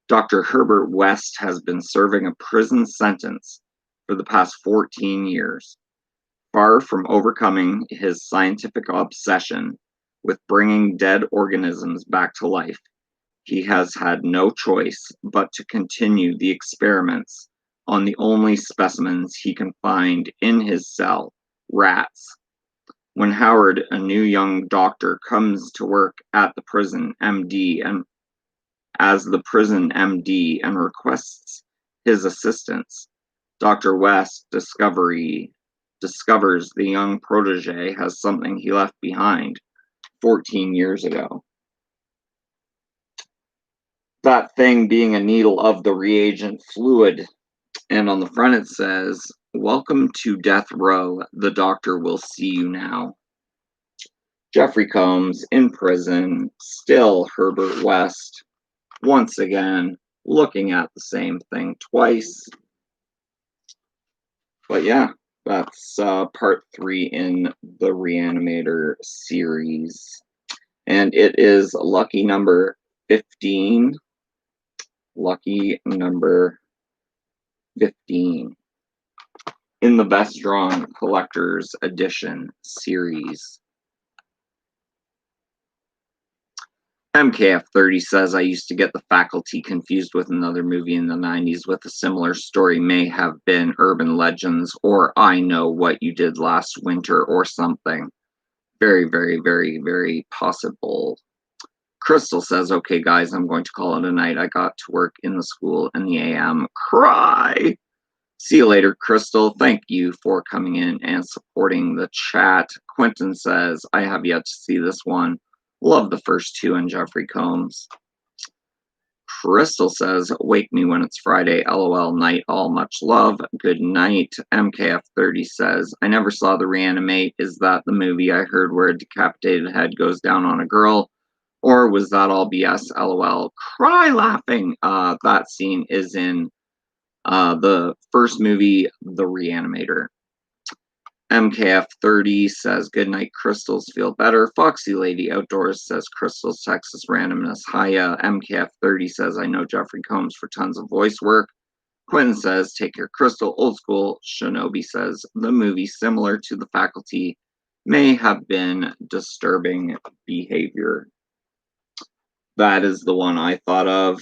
Dr. Herbert West has been serving a prison sentence for the past 14 years. Far from overcoming his scientific obsession with bringing dead organisms back to life, he has had no choice but to continue the experiments on the only specimens he can find in his cell, rats. When Howard, a new young doctor, comes to work at the prison as the prison MD and requests his assistance, Dr. West discovers the young protege has something he left behind 14 years ago. That thing being a needle of the reagent fluid. And on the front it says, welcome to death row. The doctor will see you now. Jeffrey Combs in prison, still Herbert West, once again, looking at the same thing twice. But yeah, that's part 3 in the Reanimator series. And it is lucky number 15. Lucky number 15 in the Vestron Collector's Edition series. MKF30 says, I used to get the faculty confused with another movie in the 90s with a similar story. May have been Urban Legends or I Know What You Did Last Winter or something. Very, very, very, very possible. Crystal says, okay, guys, I'm going to call it a night. I got to work in the school in the AM. Cry! See you later, Crystal. Thank you for coming in and supporting the chat. Quentin says, I have yet to see this one. Love the first 2 and Jeffrey Combs. Crystal says, wake me when it's Friday. LOL, night all, much love. Good night. MKF30 says, I never saw The Reanimate. Is that the movie I heard where a decapitated head goes down on a girl? Or was that all BS? LOL. Cry laughing. That scene is in the first movie, The Reanimator. MKF30 says, good night, crystals, feel better. Foxy Lady Outdoors says, crystals, Texas randomness. Hiya. MKF30 says, I know Jeffrey Combs for tons of voice work. Quinn says, take your crystal. Old School Shinobi says, the movie, similar to The Faculty, may have been disturbing behavior. That is the one I thought of.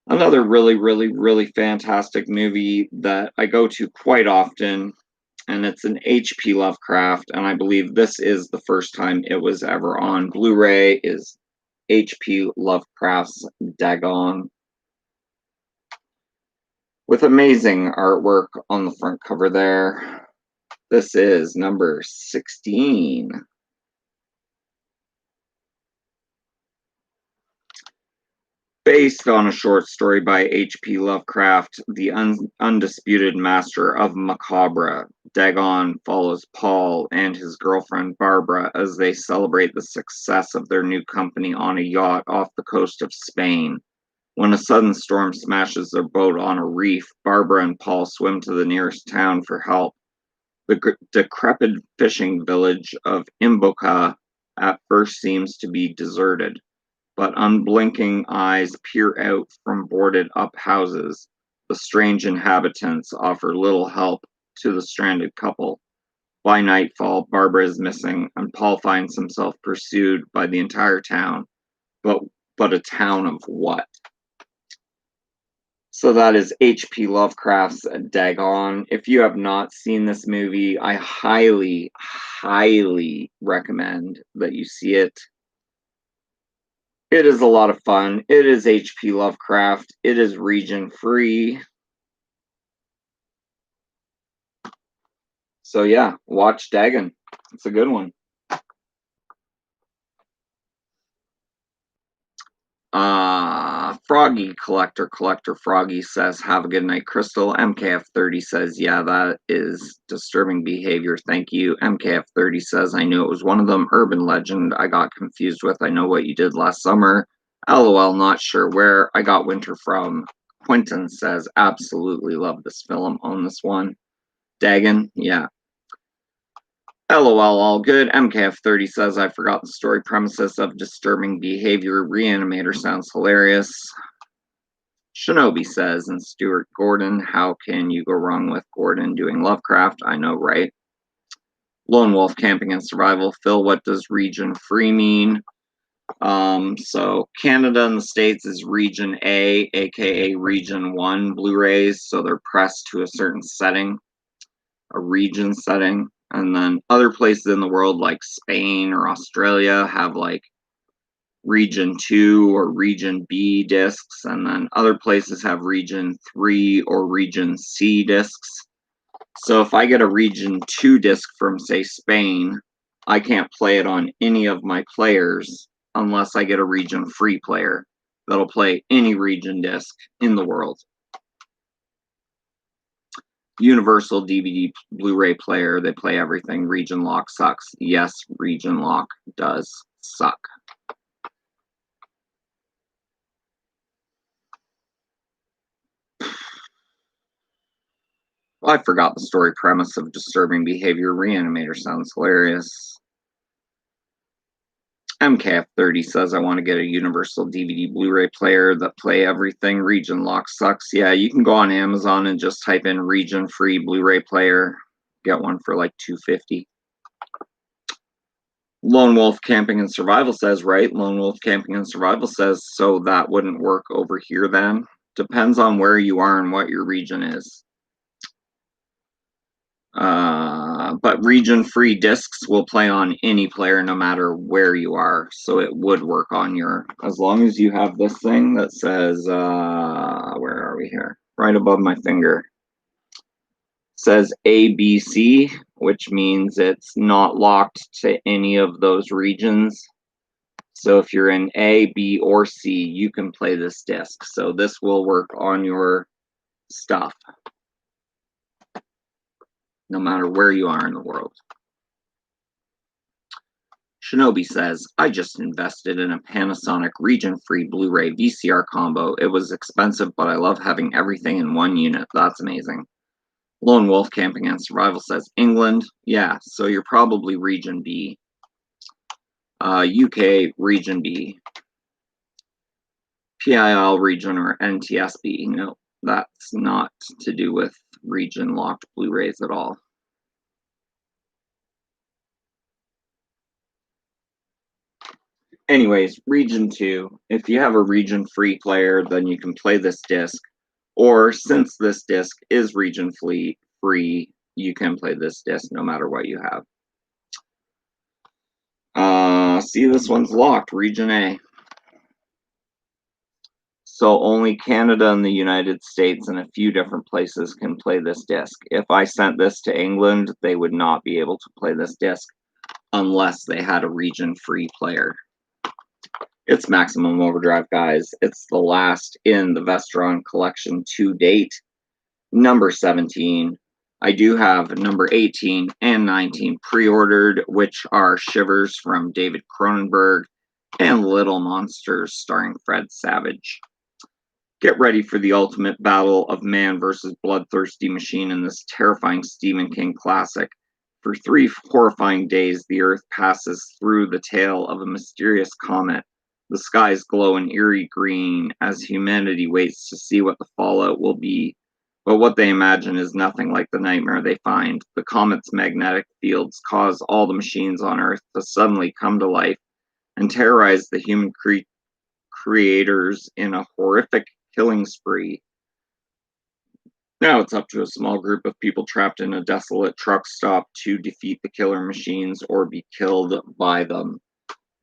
Another really, really, really fantastic movie that I go to quite often, and it's an H.P. Lovecraft, and I believe this is the first time it was ever on Blu-ray, is H.P. Lovecraft's Dagon, with amazing artwork on the front cover there. This is number 16. Based on a short story by H.P. Lovecraft, the undisputed master of macabre, Dagon follows Paul and his girlfriend Barbara as they celebrate the success of their new company on a yacht off the coast of Spain. When a sudden storm smashes their boat on a reef, Barbara and Paul swim to the nearest town for help. The decrepit fishing village of Imboca at first seems to be deserted, but unblinking eyes peer out from boarded-up houses. The strange inhabitants offer little help to the stranded couple. By nightfall, Barbara is missing, and Paul finds himself pursued by the entire town. But a town of what? So that is H.P. Lovecraft's Dagon. If you have not seen this movie, I highly, highly recommend that you see it. It is a lot of fun. It is H.P. Lovecraft. It is region free. So yeah, watch Dagon. It's a good one. Froggy Collector Froggy says, have a good night, Crystal. MKF30 says, yeah, that is disturbing behavior. Thank you. MKF30 says, I knew it was one of them. Urban Legend, I got confused with. I know what you did last summer. LOL, not sure where. I got Winter from. Quentin says, absolutely love this film. Own this one. Dagon, yeah. LOL, all good. MKF30 says, I forgot the story premises of disturbing behavior. Reanimator sounds hilarious. Shinobi says, and Stuart Gordon, how can you go wrong with Gordon doing Lovecraft? I know, right? Lone Wolf Camping and Survival. Phil, what does region free mean? So Canada and the States is region A, aka region 1 Blu-rays, so they're pressed to a certain setting, a region setting. And then other places in the world like Spain or Australia have like region 2 or region B discs, and then other places have region 3 or region C discs. So if I get a region 2 disc from, say, Spain, I can't play it on any of my players unless I get a region free player that'll play any region disc in the world. Universal DVD Blu-ray player, they play everything. Region lock sucks. Yes, region lock does suck. I forgot the story premise of disturbing behavior. Reanimator sounds hilarious. MKF30 says, I want to get a Universal DVD Blu-ray player that play everything. Region lock sucks. Yeah, you can go on Amazon and just type in region free Blu-ray player. Get one for like $250. Lone Wolf Camping and Survival says, right? Lone Wolf Camping and Survival says, so that wouldn't work over here then? Depends on where you are and what your region is. But region-free discs will play on any player no matter where you are, so it would work on your, as long as you have this thing that says, where are we here? Right above my finger. Says ABC, which means it's not locked to any of those regions. So if you're in A, B, or C, you can play this disc. So this will work on your stuff, no matter where you are in the world. Shinobi says, I just invested in a Panasonic region-free Blu-ray VCR combo. It was expensive, but I love having everything in one unit. That's amazing. Lone Wolf Camping and Survival says, England. Yeah, so you're probably region B. UK, region B. PIL region or NTSB. No, that's not to do with region-locked Blu-rays at all. Anyways, Region 2. If you have a Region free player, then you can play this disc. Or since this disc is Region free, you can play this disc no matter what you have. See, this one's locked, Region A. So only Canada and the United States and a few different places can play this disc. If I sent this to England, they would not be able to play this disc unless they had a region-free player. It's Maximum Overdrive, guys. It's the last in the Vestron collection to date. Number 17. I do have number 18 and 19 pre-ordered, which are Shivers from David Cronenberg and Little Monsters starring Fred Savage. Get ready for the ultimate battle of man versus bloodthirsty machine in this terrifying Stephen King classic. For 3 horrifying days, the Earth passes through the tail of a mysterious comet. The skies glow an eerie green as humanity waits to see what the fallout will be. But what they imagine is nothing like the nightmare they find. The comet's magnetic fields cause all the machines on Earth to suddenly come to life and terrorize the human creators in a horrific killing spree. Now it's up to a small group of people trapped in a desolate truck stop to defeat the killer machines or be killed by them.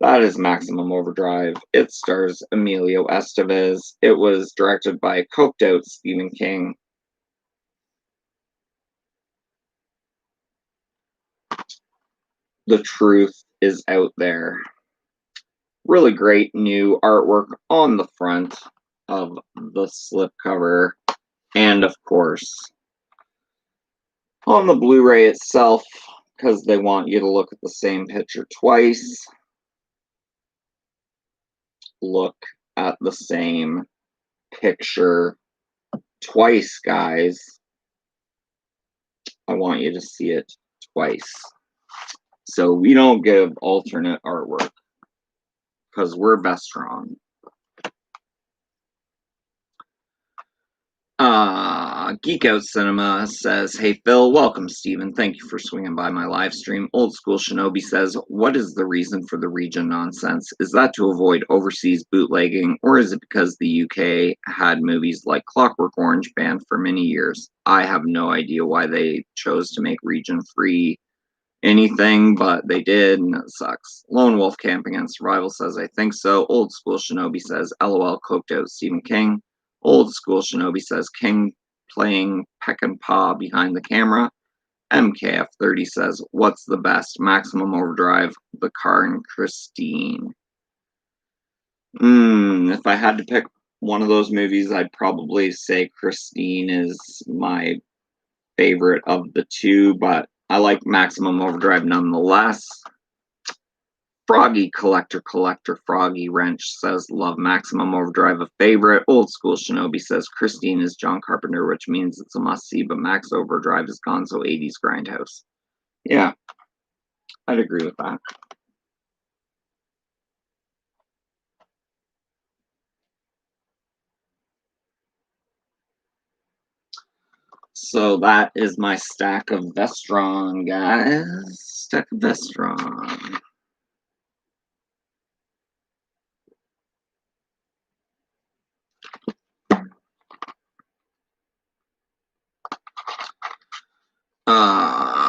That is Maximum Overdrive. It stars Emilio Estevez. It was directed by coked out Stephen King. The truth is out there. Really great new artwork on the front of the slipcover. And of course, on the Blu-ray itself, because they want you to look at the same picture twice. Look at the same picture twice, guys. I want you to see it twice. So we don't give alternate artwork because we're Vestron. Geek Out Cinema says, "Hey Phil, welcome Steven. Thank you for swinging by my live stream." Old School Shinobi says, "What is the reason for the region nonsense? Is that to avoid overseas bootlegging, or is it because the UK had movies like Clockwork Orange banned for many years? I have no idea why they chose to make region free anything, but they did, and it sucks." Lone Wolf Camping and Survival says, "I think so." Old School Shinobi says, "LOL, coked out Stephen King." Old School Shinobi says, "King playing Peck and Paw behind the camera." MKF30 says, "What's the best? Maximum Overdrive, The Car, and Christine?" If I had to pick one of those movies, I'd probably say Christine is my favorite of the two, but I like Maximum Overdrive nonetheless. Froggy Collector Froggy Wrench says, "Love Maximum Overdrive, a favorite." Old School Shinobi says, "Christine is John Carpenter, which means it's a must-see, but Max Overdrive is gonzo 80s grindhouse." Yeah, I'd agree with that. So that is my stack of Vestron, guys. Stack of Vestron.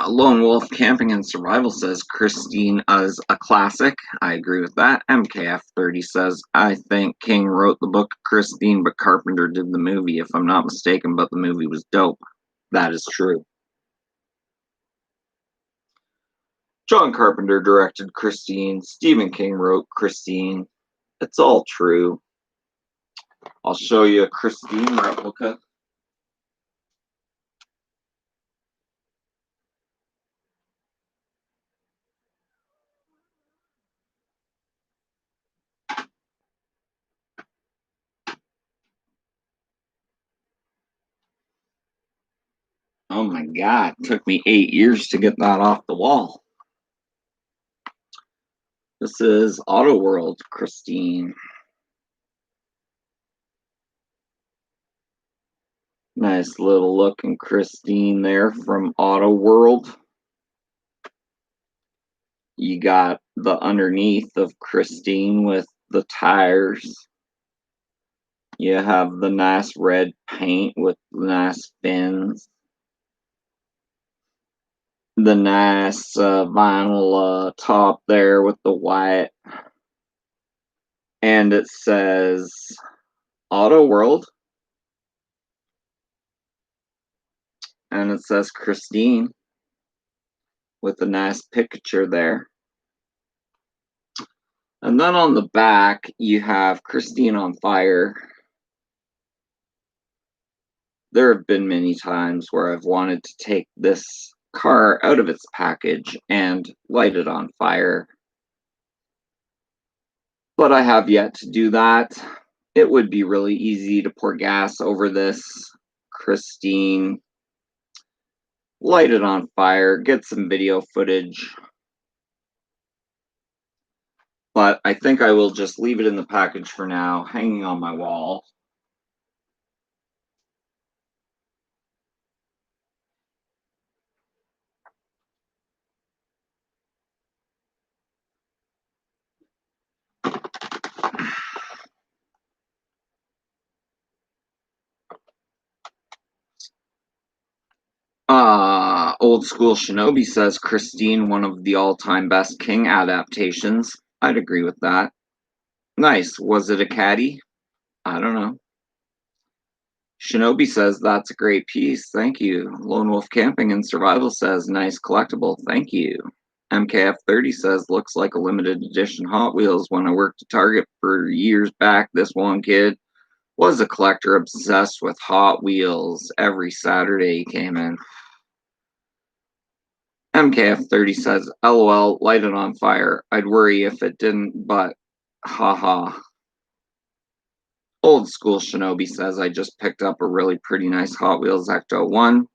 Lone Wolf Camping and Survival says, "Christine is a classic." I agree with that. MKF30 says, "I think King wrote the book Christine, but Carpenter did the movie, if I'm not mistaken, but the movie was dope." That is true. John Carpenter directed Christine. Stephen King wrote Christine. It's all true. I'll show you a Christine replica. Oh my God, it took me 8 years to get that off the wall. This is Auto World Christine. Nice little looking Christine there from Auto World. You got the underneath of Christine with the tires. You have the nice red paint with nice fins. The nice vinyl top there with the white. And it says Auto World. And it says Christine with a nice picture there. And then on the back, you have Christine on Fire. There have been many times where I've wanted to take this car out of its package and light it on fire, but I have yet to do that. It would be really easy to pour gas over this Christine, light it on fire, get some video footage, but I think I will just leave it in the package for now, hanging on my wall. Old School Shinobi says Christine, one of the all-time best King adaptations. I'd agree with that. Nice. Was it a caddy? I don't know. Shinobi says that's a great piece. Thank you. Lone Wolf Camping and Survival says nice collectible. Thank you. MKF30 says looks like a limited edition Hot Wheels. When I worked at Target for years back, this one kid was a collector obsessed with Hot Wheels. Every Saturday he came in. MKF30 says, LOL, light it on fire. I'd worry if it didn't, but haha. Old School Shinobi says, I just picked up a really pretty nice Hot Wheels Ecto 1.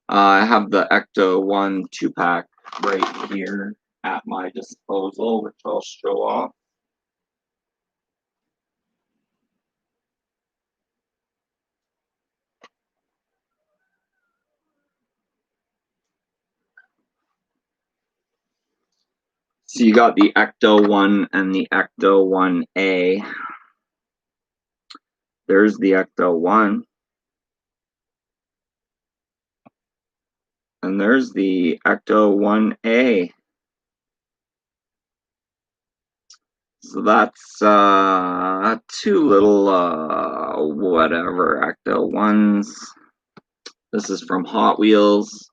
I have the Ecto 1 2-pack right here at my disposal, which I'll show off. So you got the Ecto 1 and the Ecto 1A. There's the Ecto 1. And there's the Ecto 1A. So that's two little whatever Ecto 1s. This is from Hot Wheels.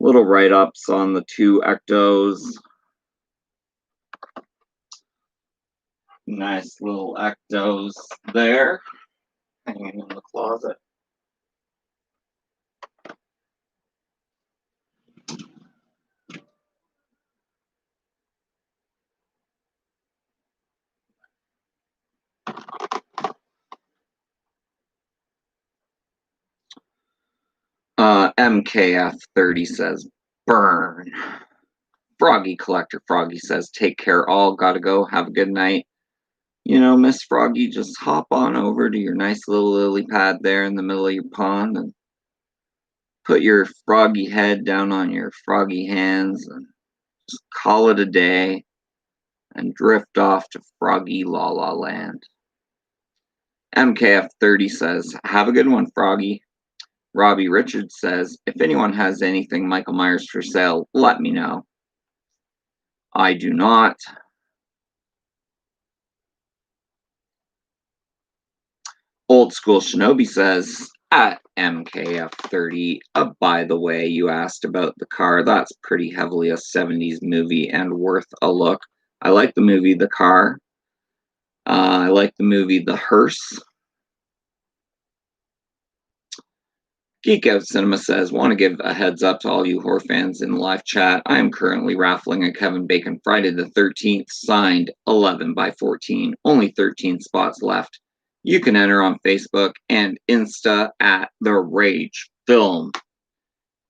Little write-ups on the two Ectos. Nice little Ectos there, hanging in the closet. MKF30 says, burn. Froggy Collector Froggy says, take care all, gotta go, have a good night. You know, Miss Froggy, just hop on over to your nice little lily pad there in the middle of your pond and put your froggy head down on your froggy hands and just call it a day and drift off to Froggy La La Land. MKF30 says, have a good one, Froggy. Robbie Richards says, if anyone has anything Michael Myers for sale, let me know. I do not. Old School Shinobi says, at MKF30, by the way, you asked about the car. That's pretty heavily a 70s movie and worth a look. I like the movie The Car. I like the movie The Hearse. Geek Out Cinema says, want to give a heads up to all you horror fans in the live chat. I am currently raffling a Kevin Bacon Friday the 13th signed 11 by 14. Only 13 spots left. You can enter on Facebook and Insta at The Rage Film.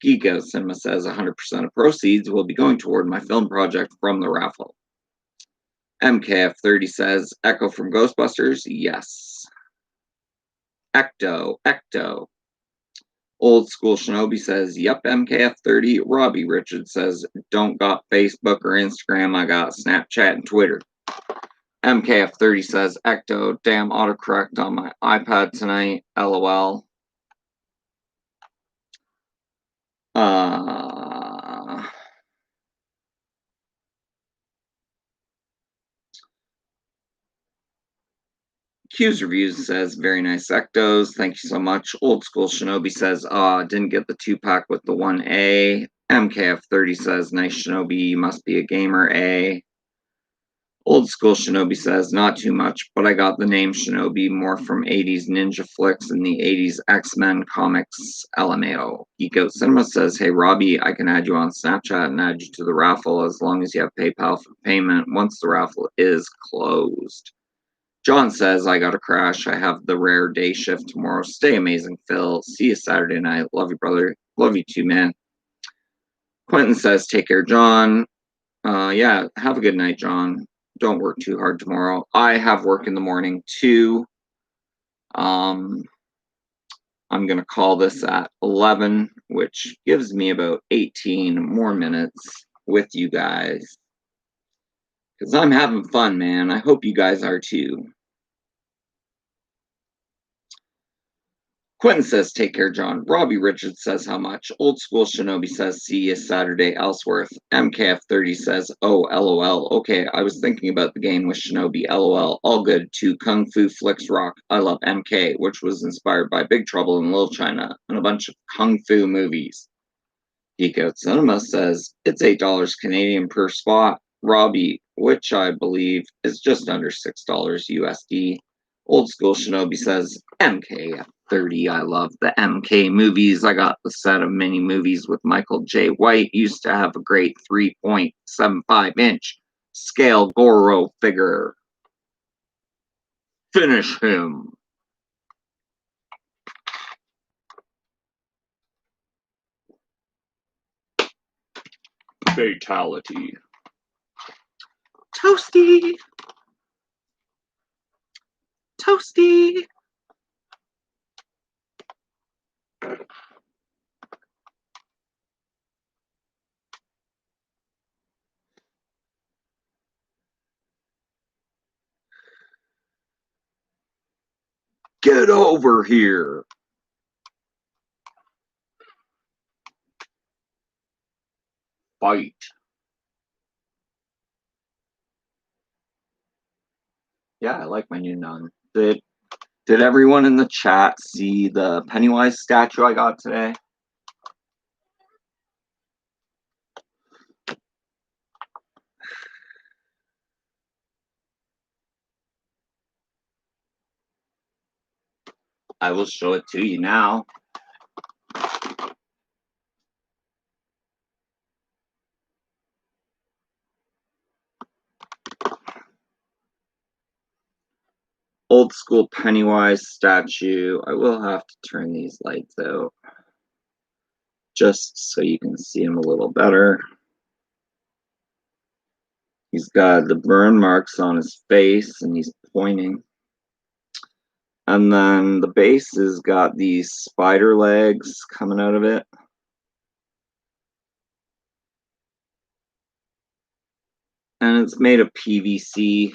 Geek Out Cinema says 100% of proceeds will be going toward my film project from the raffle. MKF30 says, Echo from Ghostbusters? Yes. Ecto. Old School Shinobi says, yep, MKF30. Robbie Richards says, don't got Facebook or Instagram. I got Snapchat and Twitter. MKF30 says, Ecto, damn autocorrect on my iPad tonight. LOL. Q's Reviews says, very nice Ectos. Thank you so much. Old School Shinobi says, didn't get the 2-pack with the 1A. MKF30 says, nice Shinobi, you must be a gamer, A. Old School Shinobi says, not too much, but I got the name Shinobi more from 80s ninja flicks and the 80s X-Men comics LMAO. Geeko Cinema says, hey Robbie, I can add you on Snapchat and add you to the raffle as long as you have PayPal for payment once the raffle is closed. John says, I got a crash. I have the rare day shift tomorrow. Stay amazing, Phil. See you Saturday night. Love you, brother. Love you too, man. Quentin says, take care, John. Yeah, have a good night, John. Don't work too hard tomorrow. I have work in the morning too. I'm going to call this at 11, which gives me about 18 more minutes with you guys. Because I'm having fun, man. I hope you guys are too. Quentin says, take care, John. Robbie Richards says, how much? Old School Shinobi says, see you Saturday, Ellsworth. MKF30 says, oh, LOL. Okay, I was thinking about the game with Shinobi, LOL. All good, too. Kung Fu Flicks rock. I love MK, which was inspired by Big Trouble in Little China and a bunch of Kung Fu movies. Geek Out Cinema says, it's $8 Canadian per spot. Robbie, which I believe is just under $6 USD. Old School Shinobi says, MK30. I love the MK movies. I got the set of mini movies with Michael J. White. Used to have a great 3.75-inch scale Goro figure. Finish him. Fatality. Toasty. Toasty. Get over here. Fight. Yeah, I like my new nun. Did everyone in the chat see the Pennywise statue I got today? I will show it to you now. Old school Pennywise statue. I will have to turn these lights out just so you can see him a little better. He's got the burn marks on his face and he's pointing. And then the base has got these spider legs coming out of it. And it's made of PVC.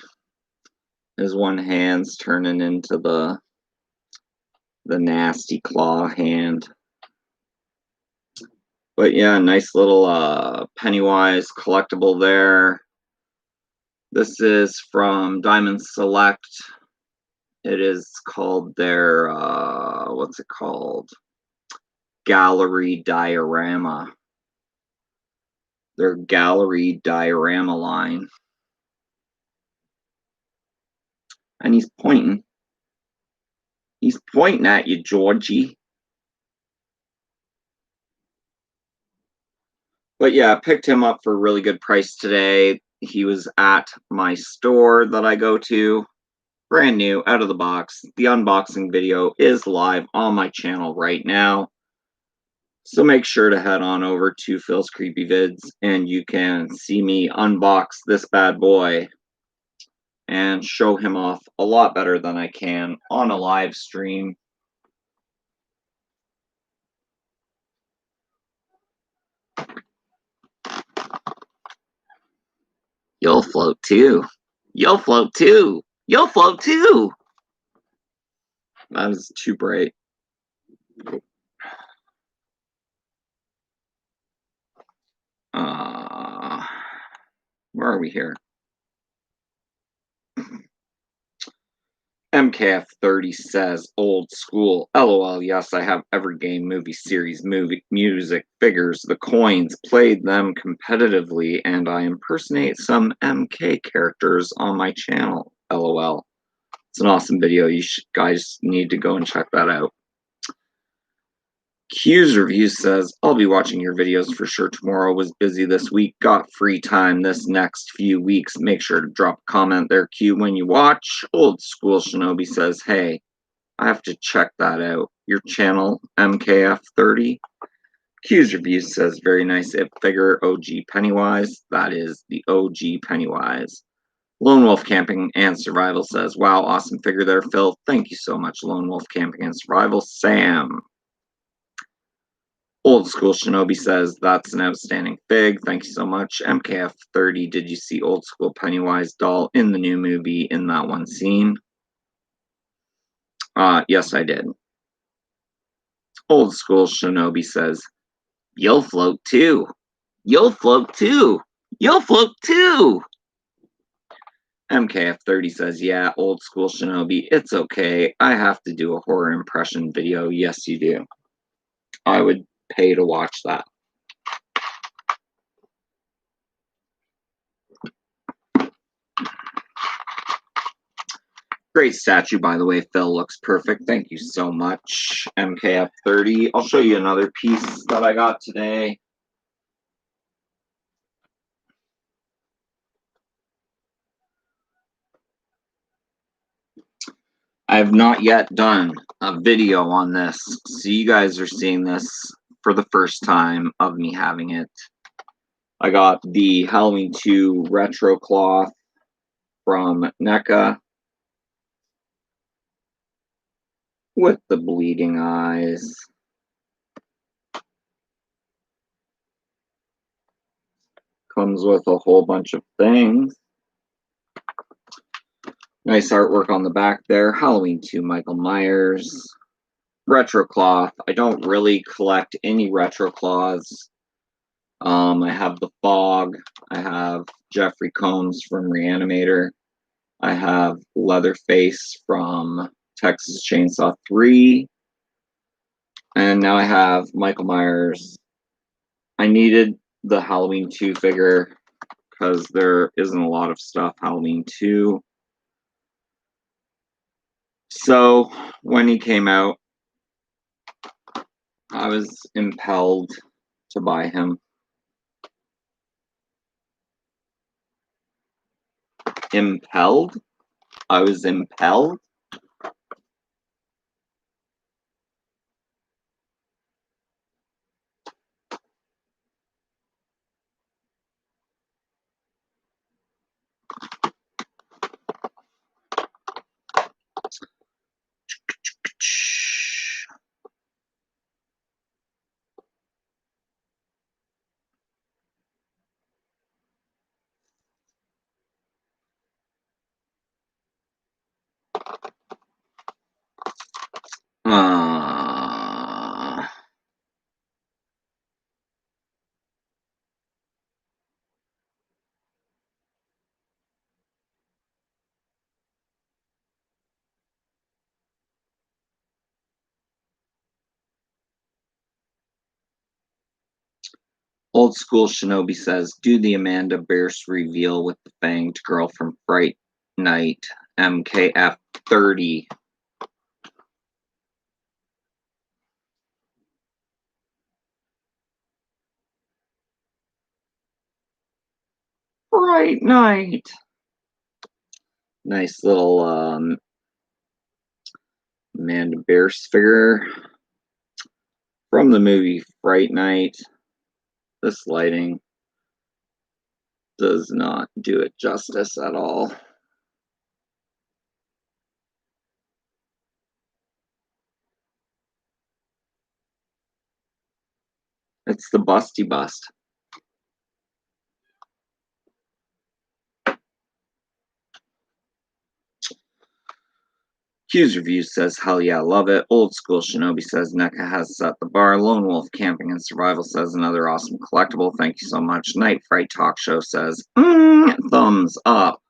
His one hand's turning into the nasty claw hand. But yeah, nice little Pennywise collectible there. This is from Diamond Select. It is called their, what's it called? Gallery Diorama. Their Gallery Diorama line. And he's pointing. He's pointing at you, Georgie. But yeah, I picked him up for a really good price today. He was at my store that I go to. Brand new, out of the box. The unboxing video is live on my channel right now. So make sure to head on over to Phil's Creepy Vids and you can see me unbox this bad boy and show him off a lot better than I can on a live stream. You'll float too. You'll float too. You'll float too. That was too bright. Where are we here? MKF30 says, old school. LOL, yes, I have every game, movie, series, movie, music, figures, the coins, played them competitively, and I impersonate some MK characters on my channel. LOL. It's an awesome video. You guys need to go and check that out. Q's review says, I'll be watching your videos for sure tomorrow. Was busy this week. Got free time this next few weeks. Make sure to drop a comment there, Q, when you watch. Old School Shinobi says, hey, I have to check that out. Your channel, MKF30. Q's review says, very nice It figure, OG Pennywise. That is the OG Pennywise. Lone Wolf Camping and Survival says, wow, awesome figure there, Phil. Thank you so much, Lone Wolf Camping and Survival. Sam. Old School Shinobi says, that's an outstanding fig. Thank you so much. MKF30, did you see Old School Pennywise doll in the new movie in that one scene? Yes, I did. Old School Shinobi says, you'll float too. You'll float too. You'll float too. MKF30 says, yeah, Old School Shinobi, it's okay. I have to do a horror impression video. Yes, you do. I would pay to watch that. Great statue, by the way, Phil. Looks perfect. Thank you so much, MKF30. I'll show you another piece that I got today. I have not yet done a video on this, so you guys are seeing this for the first time of me having it. I got the Halloween 2 retro cloth from NECA with the bleeding eyes. Comes with a whole bunch of things. Nice artwork on the back there. Halloween 2 Michael Myers. Retro cloth. I don't really collect any retro cloths. I have the Fog. I have Jeffrey Combs from Reanimator. I have Leatherface from Texas Chainsaw 3. And now I have Michael Myers. I needed the Halloween 2 figure because there isn't a lot of stuff Halloween 2. So when he came out, I was impelled to buy him. Impelled? I was impelled? Old School Shinobi says, do the Amanda Bierce reveal with the fanged girl from Fright Night, MKF30. Fright Night. Nice little Amanda Bierce figure from the movie Fright Night. This lighting does not do it justice at all. It's the busty bust. Hughes Reviews says, hell yeah, love it. Old School Shinobi says, NECA has set the bar. Lone Wolf Camping and Survival says, another awesome collectible. Thank you so much. Night Fright Talk Show says, thumbs up.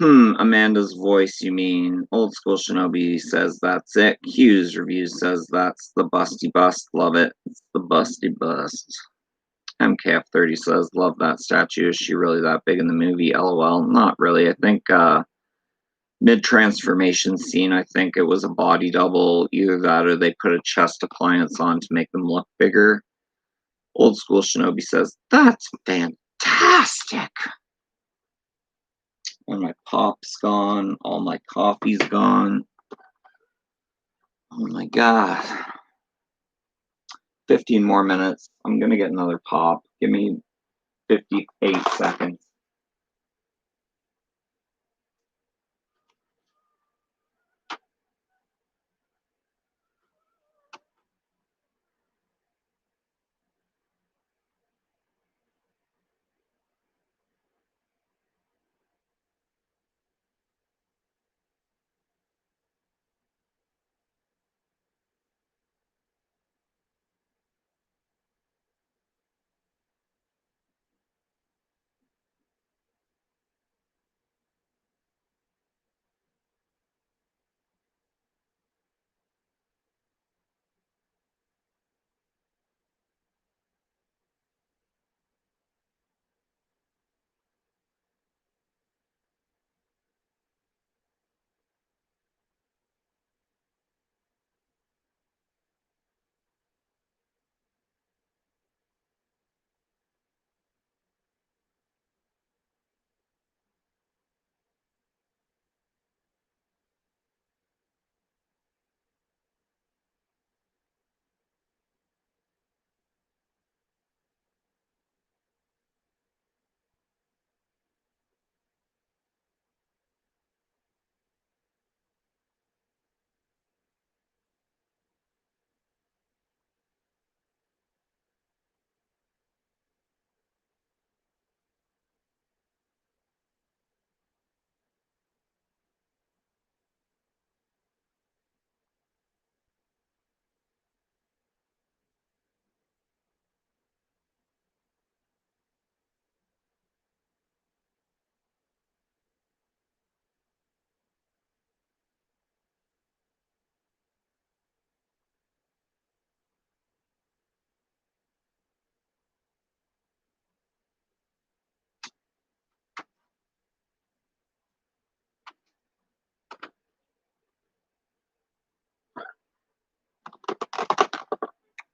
Amanda's voice, you mean. Old School Shinobi says, that's it. Hughes Reviews says, that's the busty bust. Love it. It's the busty bust. MKF30 says, love that statue. Is she really that big in the movie? LOL. Not really. I think, mid-transformation scene, I think it was a body double. Either that or they put a chest appliance on to make them look bigger. Old School Shinobi says, that's fantastic! And my pop's gone. All my coffee's gone. Oh my god. 15 more minutes. I'm gonna get another pop. Give me 58 seconds.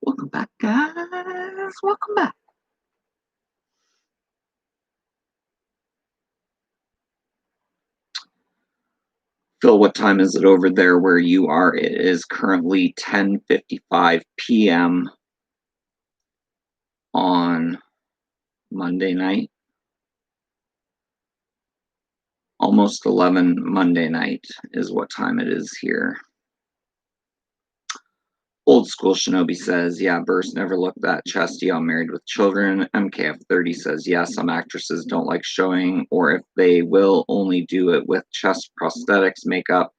Welcome back, guys. Welcome back. Phil, what time is it over there where you are? It is currently 10:55 p.m. on Monday night. Almost 11 Monday night is what time it is here. Old School Shinobi says, yeah, Burst never looked that chesty on Married with Children. MKF30 says, yeah, some actresses don't like showing, or if they will, only do it with chest prosthetics makeup.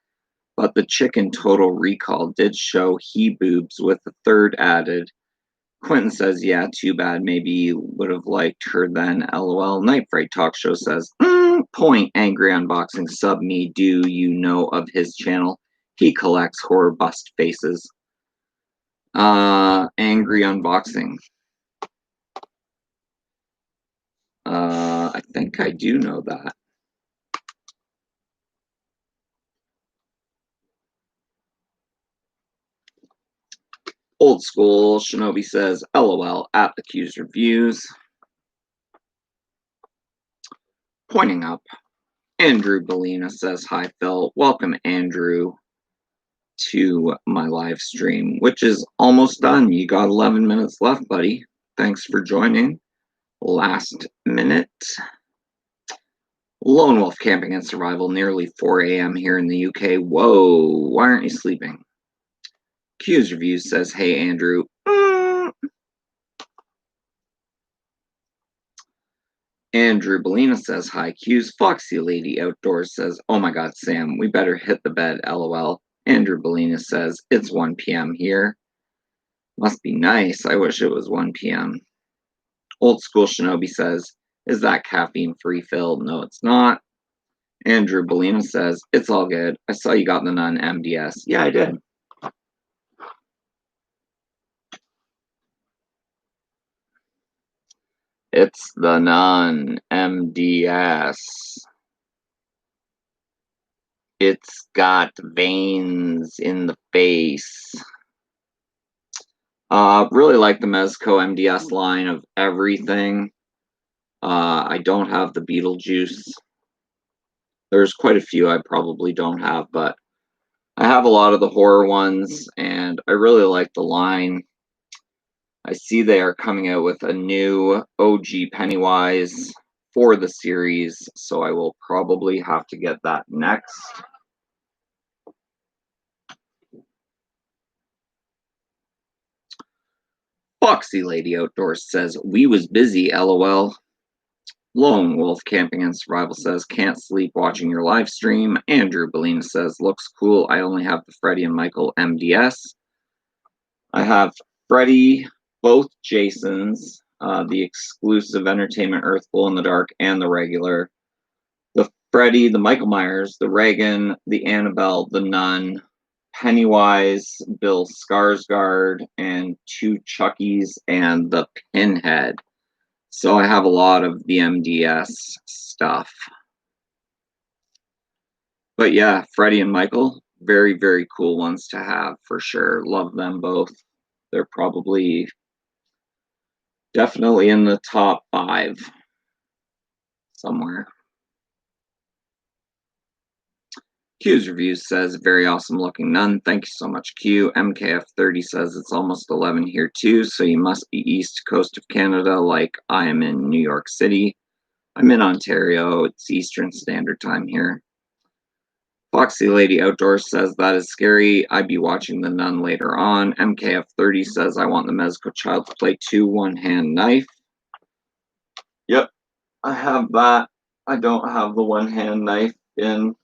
But the chick in Total Recall did show he boobs with the third added. Quentin says, yeah, too bad. Maybe would have liked her then. LOL. Night Fright Talk Show says, point. Angry Unboxing sub me. Do you know of his channel? He collects horror bust faces. Angry Unboxing. I think I do know that. Old School Shinobi says, LOL at Accused Reviews. Pointing up. Andrew Bellina says, hi, Phil. Welcome, Andrew, to my live stream, which is almost done. You got 11 minutes left, buddy. Thanks for joining. Last minute. Lone Wolf Camping and Survival, nearly 4 a.m. here in the UK. Whoa, why aren't you sleeping? Q's Reviews says, hey, Andrew. Andrew Bellina says, hi, Q's. Foxy Lady Outdoors says, oh my god, Sam, we better hit the bed, lol. Andrew Bellina says, it's 1 p.m. here. Must be nice. I wish it was 1 p.m. Old School Shinobi says, is that caffeine free filled? No, it's not. Andrew Bellina says, it's all good. I saw you got the Nun MDS. Yeah, I did. It's the Nun MDS. It's got veins in the face. Really like the Mezco MDS line of everything. I don't have the Beetlejuice. There's quite a few I probably don't have, but I have a lot of the horror ones, and I really like the line. I see they are coming out with a new OG Pennywise for the series, so I will probably have to get that next. Foxy Lady Outdoors says, we was busy, lol. Lone Wolf Camping and Survival says, can't sleep watching your live stream. Andrew Bellina says, looks cool. I only have the Freddy and Michael MDS. I have Freddy, both Jasons, the exclusive Entertainment Earth Glow in the Dark, and the regular. The Freddy, the Michael Myers, the Reagan, the Annabelle, the Nun, Pennywise, Bill Skarsgård, and 2 Chuckies, and the Pinhead. So I have a lot of the MDS stuff. But yeah, Freddy and Michael, very, very cool ones to have for sure. Love them both. They're probably definitely in the top 5 somewhere. Q's Reviews says, very awesome looking nun. Thank you so much, Q. MKF30 says, it's almost 11 here too, so you must be east coast of Canada like I am in New York City. I'm in Ontario. It's Eastern Standard Time here. Foxy Lady Outdoors says, that is scary. I'd be watching the nun later on. MKF30 says, I want the Mezco Child to Play 2 one-hand knife. Yep, I have that. I don't have the one-hand knife in.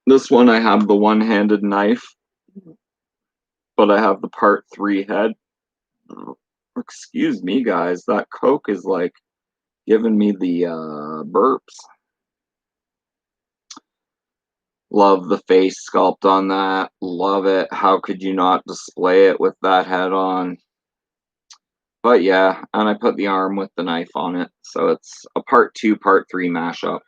This one I have the one-handed knife, but I have the part 3 head. Excuse me, guys. That Coke is like giving me the burps. Love the face sculpt on that. Love it. How could you not display it with that head on? But yeah, and I put the arm with the knife on it. So it's a part 2, part 3 mashup.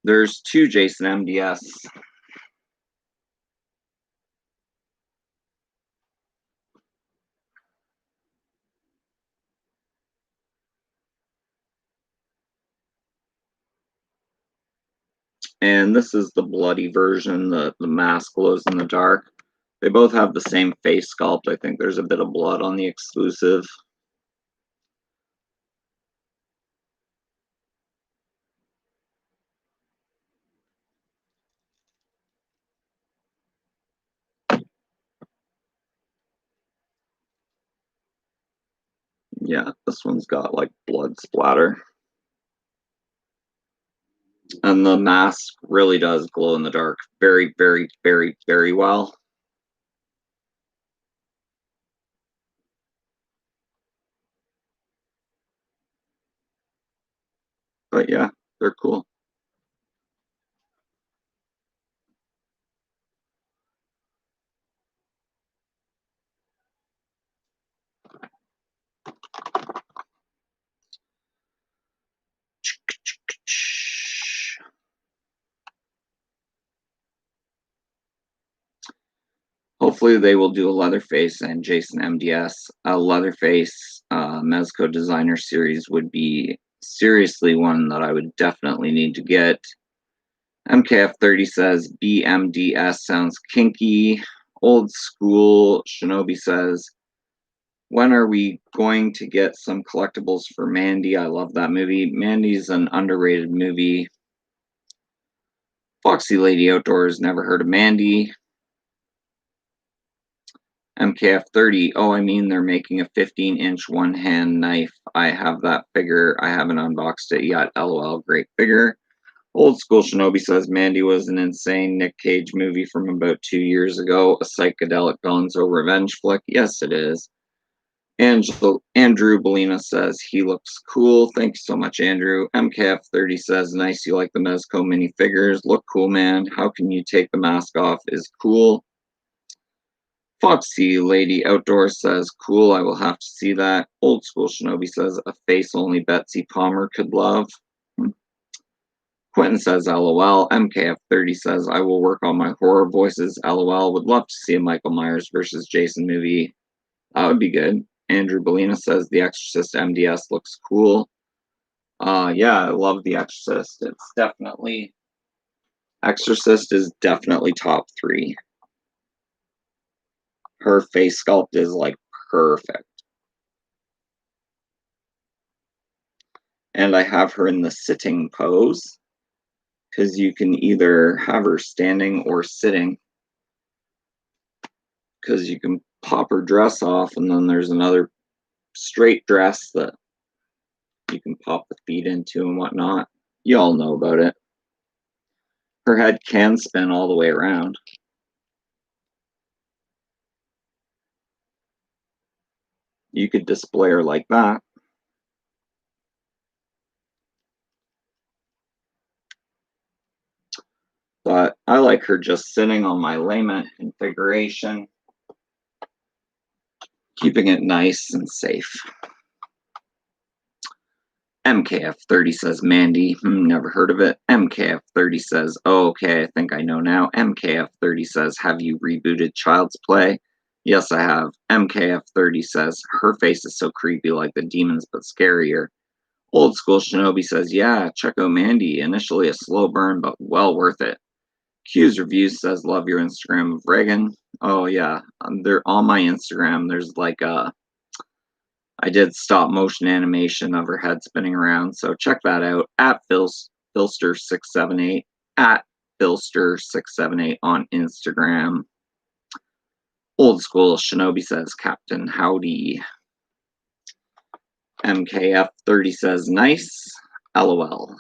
There's 2 Jason MDS. And this is the bloody version. The mask glows in the dark. They both have the same face sculpt. I think there's a bit of blood on the exclusive. Yeah, this one's got like blood splatter. And the mask really does glow in the dark very, very, very, very well. But yeah, they're cool. Hopefully they will do a Leatherface and Jason MDS. A Leatherface Mezco Designer Series would be seriously one that I would definitely need to get. MKF30 says BMDS sounds kinky. Old School Shinobi says, when are we going to get some collectibles for Mandy? I love that movie. Mandy's an underrated movie. Foxy Lady Outdoors, never heard of Mandy. MKF30, oh, I mean, they're making a 15-inch one-hand knife. I have that figure. I haven't unboxed it yet. LOL, great figure. Old School Shinobi says Mandy was an insane Nick Cage movie from about 2 years ago, a psychedelic gonzo revenge flick. Yes, it is. Andrew Bellina says he looks cool. Thank you so much, Andrew. MKF30 says nice. You like the Mezco minifigures? Look cool, man. How can you take the mask off? Is cool. Foxy Lady Outdoors says cool. I will have to see that. Old School Shinobi says a face only Betsy Palmer could love. Quentin says LOL. MKF30 says I will work on my horror voices. LOL. Would love to see a Michael Myers versus Jason movie. That would be good. Andrew Bellina says The Exorcist MDS looks cool. Yeah, I love The Exorcist. It's definitely... Exorcist is definitely top 3. Her face sculpt is, like, perfect. And I have her in the sitting pose, because you can either have her standing or sitting, because you can pop her dress off, and then there's another straight dress that you can pop the feet into and whatnot. You all know about it. Her head can spin all the way around. You could display her like that. But I like her just sitting on my layment configuration, keeping it nice and safe. MKF30 says Mandy. Never heard of it. MKF30 says, oh, okay, I think I know now. MKF30 says, have you rebooted Child's Play? Yes, I have. MKF30 says, her face is so creepy like the demons, but scarier. Old School Shinobi says, yeah, check out Mandy. Initially a slow burn, but well worth it. Q's Reviews says, love your Instagram of Reagan. Oh, yeah. They're on my Instagram. There's like a... I did stop motion animation of her head spinning around, so check that out at Philster678, at Philster678 on Instagram. Old School Shinobi says Captain Howdy. MKF30 says nice. LOL.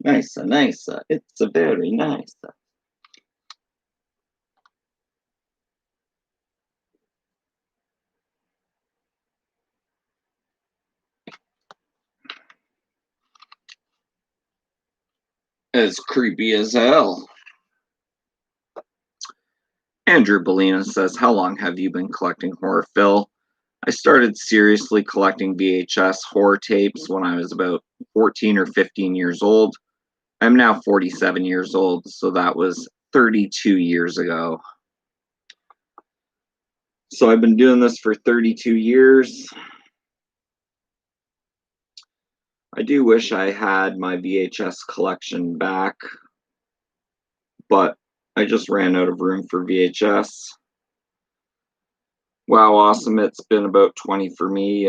Nice, nice. It's a very nice. As creepy as hell. Andrew Bellina says, how long have you been collecting horror, Phil? I started seriously collecting VHS horror tapes when I was about 14 or 15 years old. I'm now 47 years old, so that was 32 years ago. So I've been doing this for 32 years. I do wish I had my VHS collection back, but I just ran out of room for VHS. Wow, awesome. It's been about 20 for me.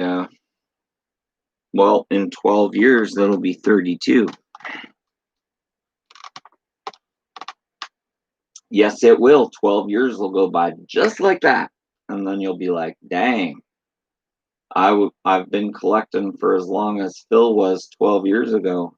Well, in 12 years, that'll be 32. Yes, it will. 12 years will go by just like that. And then you'll be like, dang, I've been collecting for as long as Phil was 12 years ago.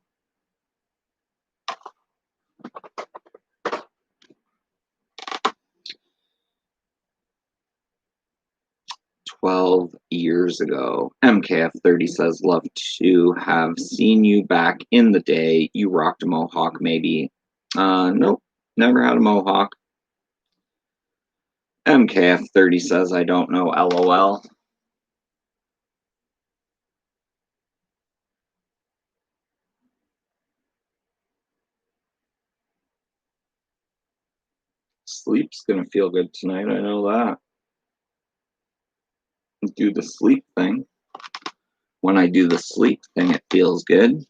Years ago. MKF30 says, love to have seen you back in the day. You rocked a mohawk, maybe. Nope, never had a mohawk. MKF30 says, I don't know, LOL. Sleep's gonna feel good tonight, I know that. Do the sleep thing. When I do the sleep thing, it feels good.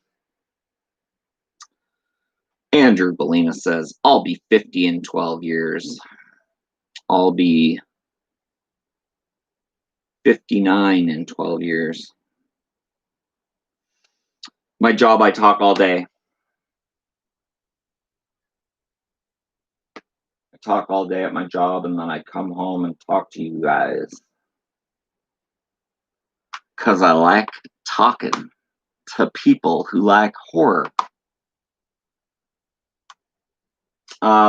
Andrew Bellina says, I'll be 50 in 12 years. I'll be 59 in 12 years. My job, I talk all day. talk all day at my job, and then I come home and talk to you guys. Because I like talking to people who like horror.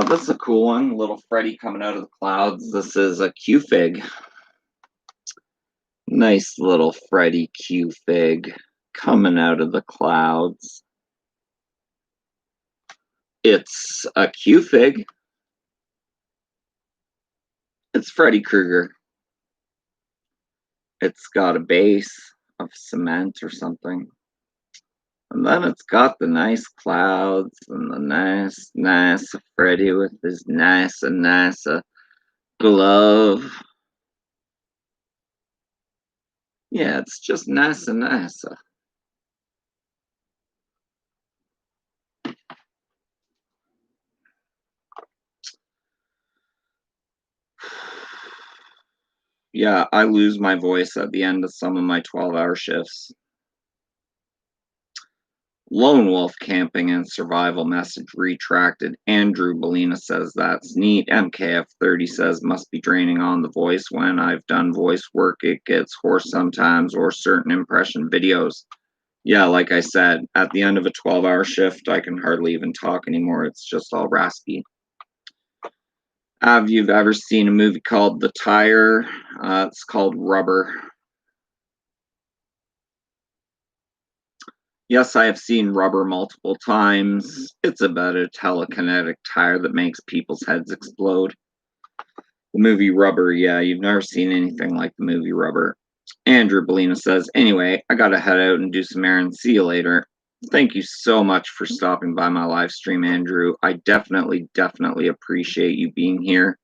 This is a cool one. Little Freddy coming out of the clouds. This is a Q-Fig. Nice little Freddy Q-Fig coming out of the clouds. It's a Q-Fig. It's Freddy Krueger. It's got a base of cement or something. And then it's got the nice clouds and the nice Freddy with his nice glove. Yeah, it's just nice. Yeah, I lose my voice at the end of some of my 12-hour shifts. Lone wolf camping and survival message retracted. Andrew Bellina says that's neat. MKF30 says must be draining on the voice. When I've done voice work, it gets hoarse sometimes, or certain impression videos. Yeah, like I said, at the end of a 12-hour shift, I can hardly even talk anymore. It's just all raspy. Have you ever seen a movie called The Tire? It's called Rubber. Yes, I have seen Rubber multiple times. It's about a telekinetic tire that makes people's heads explode. The movie Rubber, yeah, you've never seen anything like the movie Rubber. Andrew Bellina says, anyway, I gotta head out and do some errands. See you later. Thank you so much for stopping by my live stream, Andrew. I definitely appreciate you being here.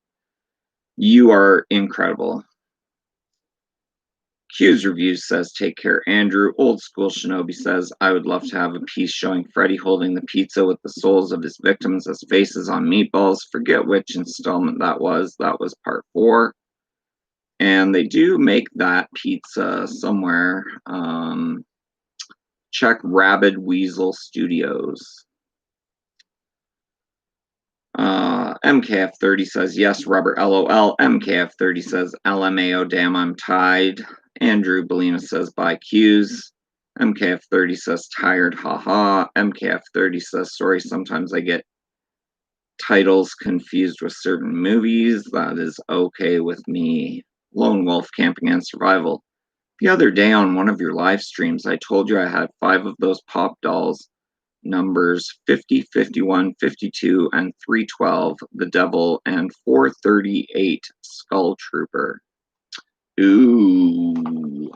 You are incredible. Q's Reviews says, take care, Andrew. Old School Shinobi says, I would love to have a piece showing Freddy holding the pizza with the souls of his victims as faces on meatballs. Forget which installment that was. That was part 4. And they do make that pizza somewhere. Check Rabid Weasel Studios. MKF30 says, yes, Rubber, LOL. MKF30 says, LMAO, damn, I'm tied. Andrew Bellina says, bye, Q's. MKF30 says, tired, haha. MKF30 says, sorry, sometimes I get titles confused with certain movies. That is okay with me. Lone Wolf Camping and Survival. The other day on one of your live streams, I told you I had 5 of those pop dolls. Numbers 50, 51, 52, and 312, the Devil, and 438, Skull Trooper. Ooh.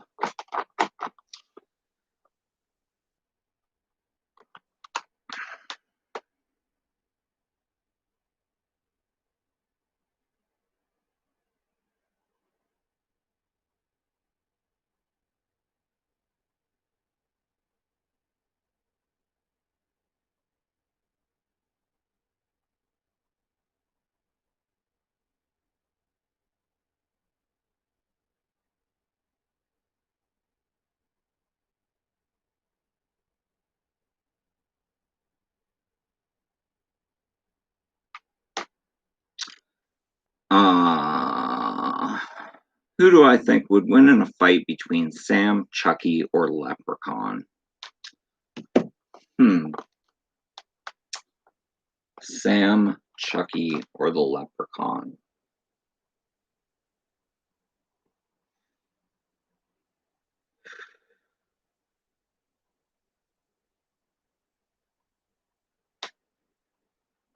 Who do I think would win in a fight between Sam, Chucky, or Leprechaun? Sam, Chucky, or the Leprechaun?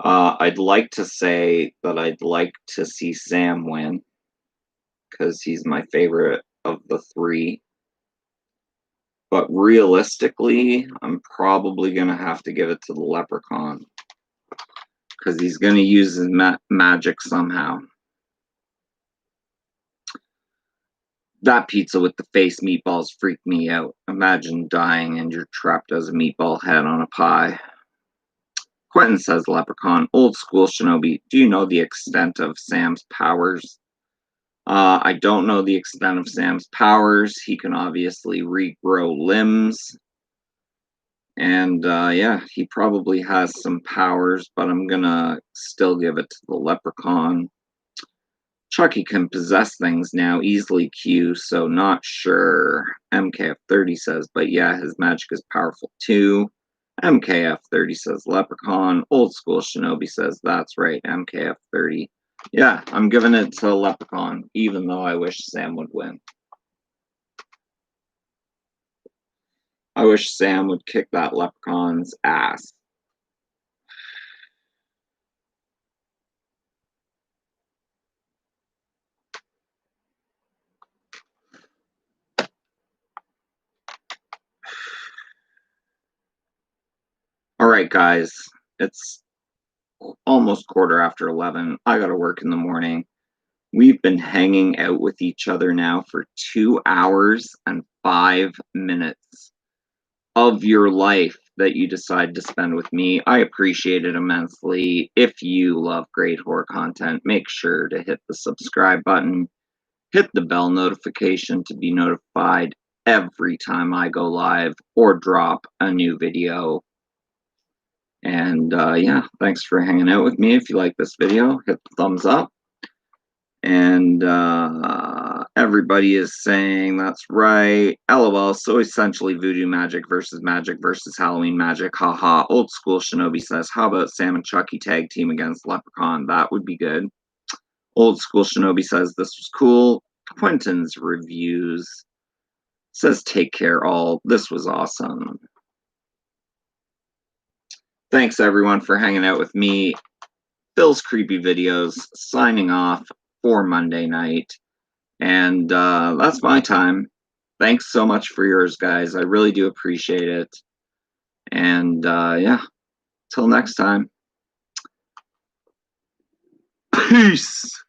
I'd like to say that I'd like to see Sam win, because he's my favorite of the 3. But realistically, I'm probably going to have to give it to the Leprechaun, because he's going to use his magic somehow. That pizza with the face meatballs freaked me out. Imagine dying and you're trapped as a meatball head on a pie. Quentin says, Leprechaun. Old School Shinobi, do you know the extent of Sam's powers? I don't know the extent of Sam's powers. He can obviously regrow limbs. And yeah, he probably has some powers, but I'm gonna still give it to the leprechaun. Chucky can possess things now, easily Q, so not sure. MKF30 says, but yeah, his magic is powerful too. MKF30 says leprechaun. Old school Shinobi says that's right, MKF30. Yeah, I'm giving it to leprechaun, even though I wish Sam would win. I wish Sam would kick that leprechaun's ass. All right, guys, it's almost 11:15. I gotta work in the morning. We've been hanging out with each other now for 2 hours and 5 minutes of your life that you decide to spend with me. I appreciate it immensely. If you love great horror content, make sure to hit the subscribe button, hit the bell notification to be notified every time I go live or drop a new video. And yeah, thanks for hanging out with me. If you like this video, hit the thumbs up. And everybody is saying that's right. LOL. So essentially, voodoo magic versus Halloween magic. Haha. Old school Shinobi says, how about Sam and Chucky tag team against Leprechaun? That would be good. Old school Shinobi says this was cool. Quentin's reviews says take care all. This was awesome. Thanks everyone for hanging out with me. Phil's Creepy Videos signing off for Monday night. And that's my time. Thanks so much for yours, guys. I really do appreciate it. And yeah, till next time. Peace.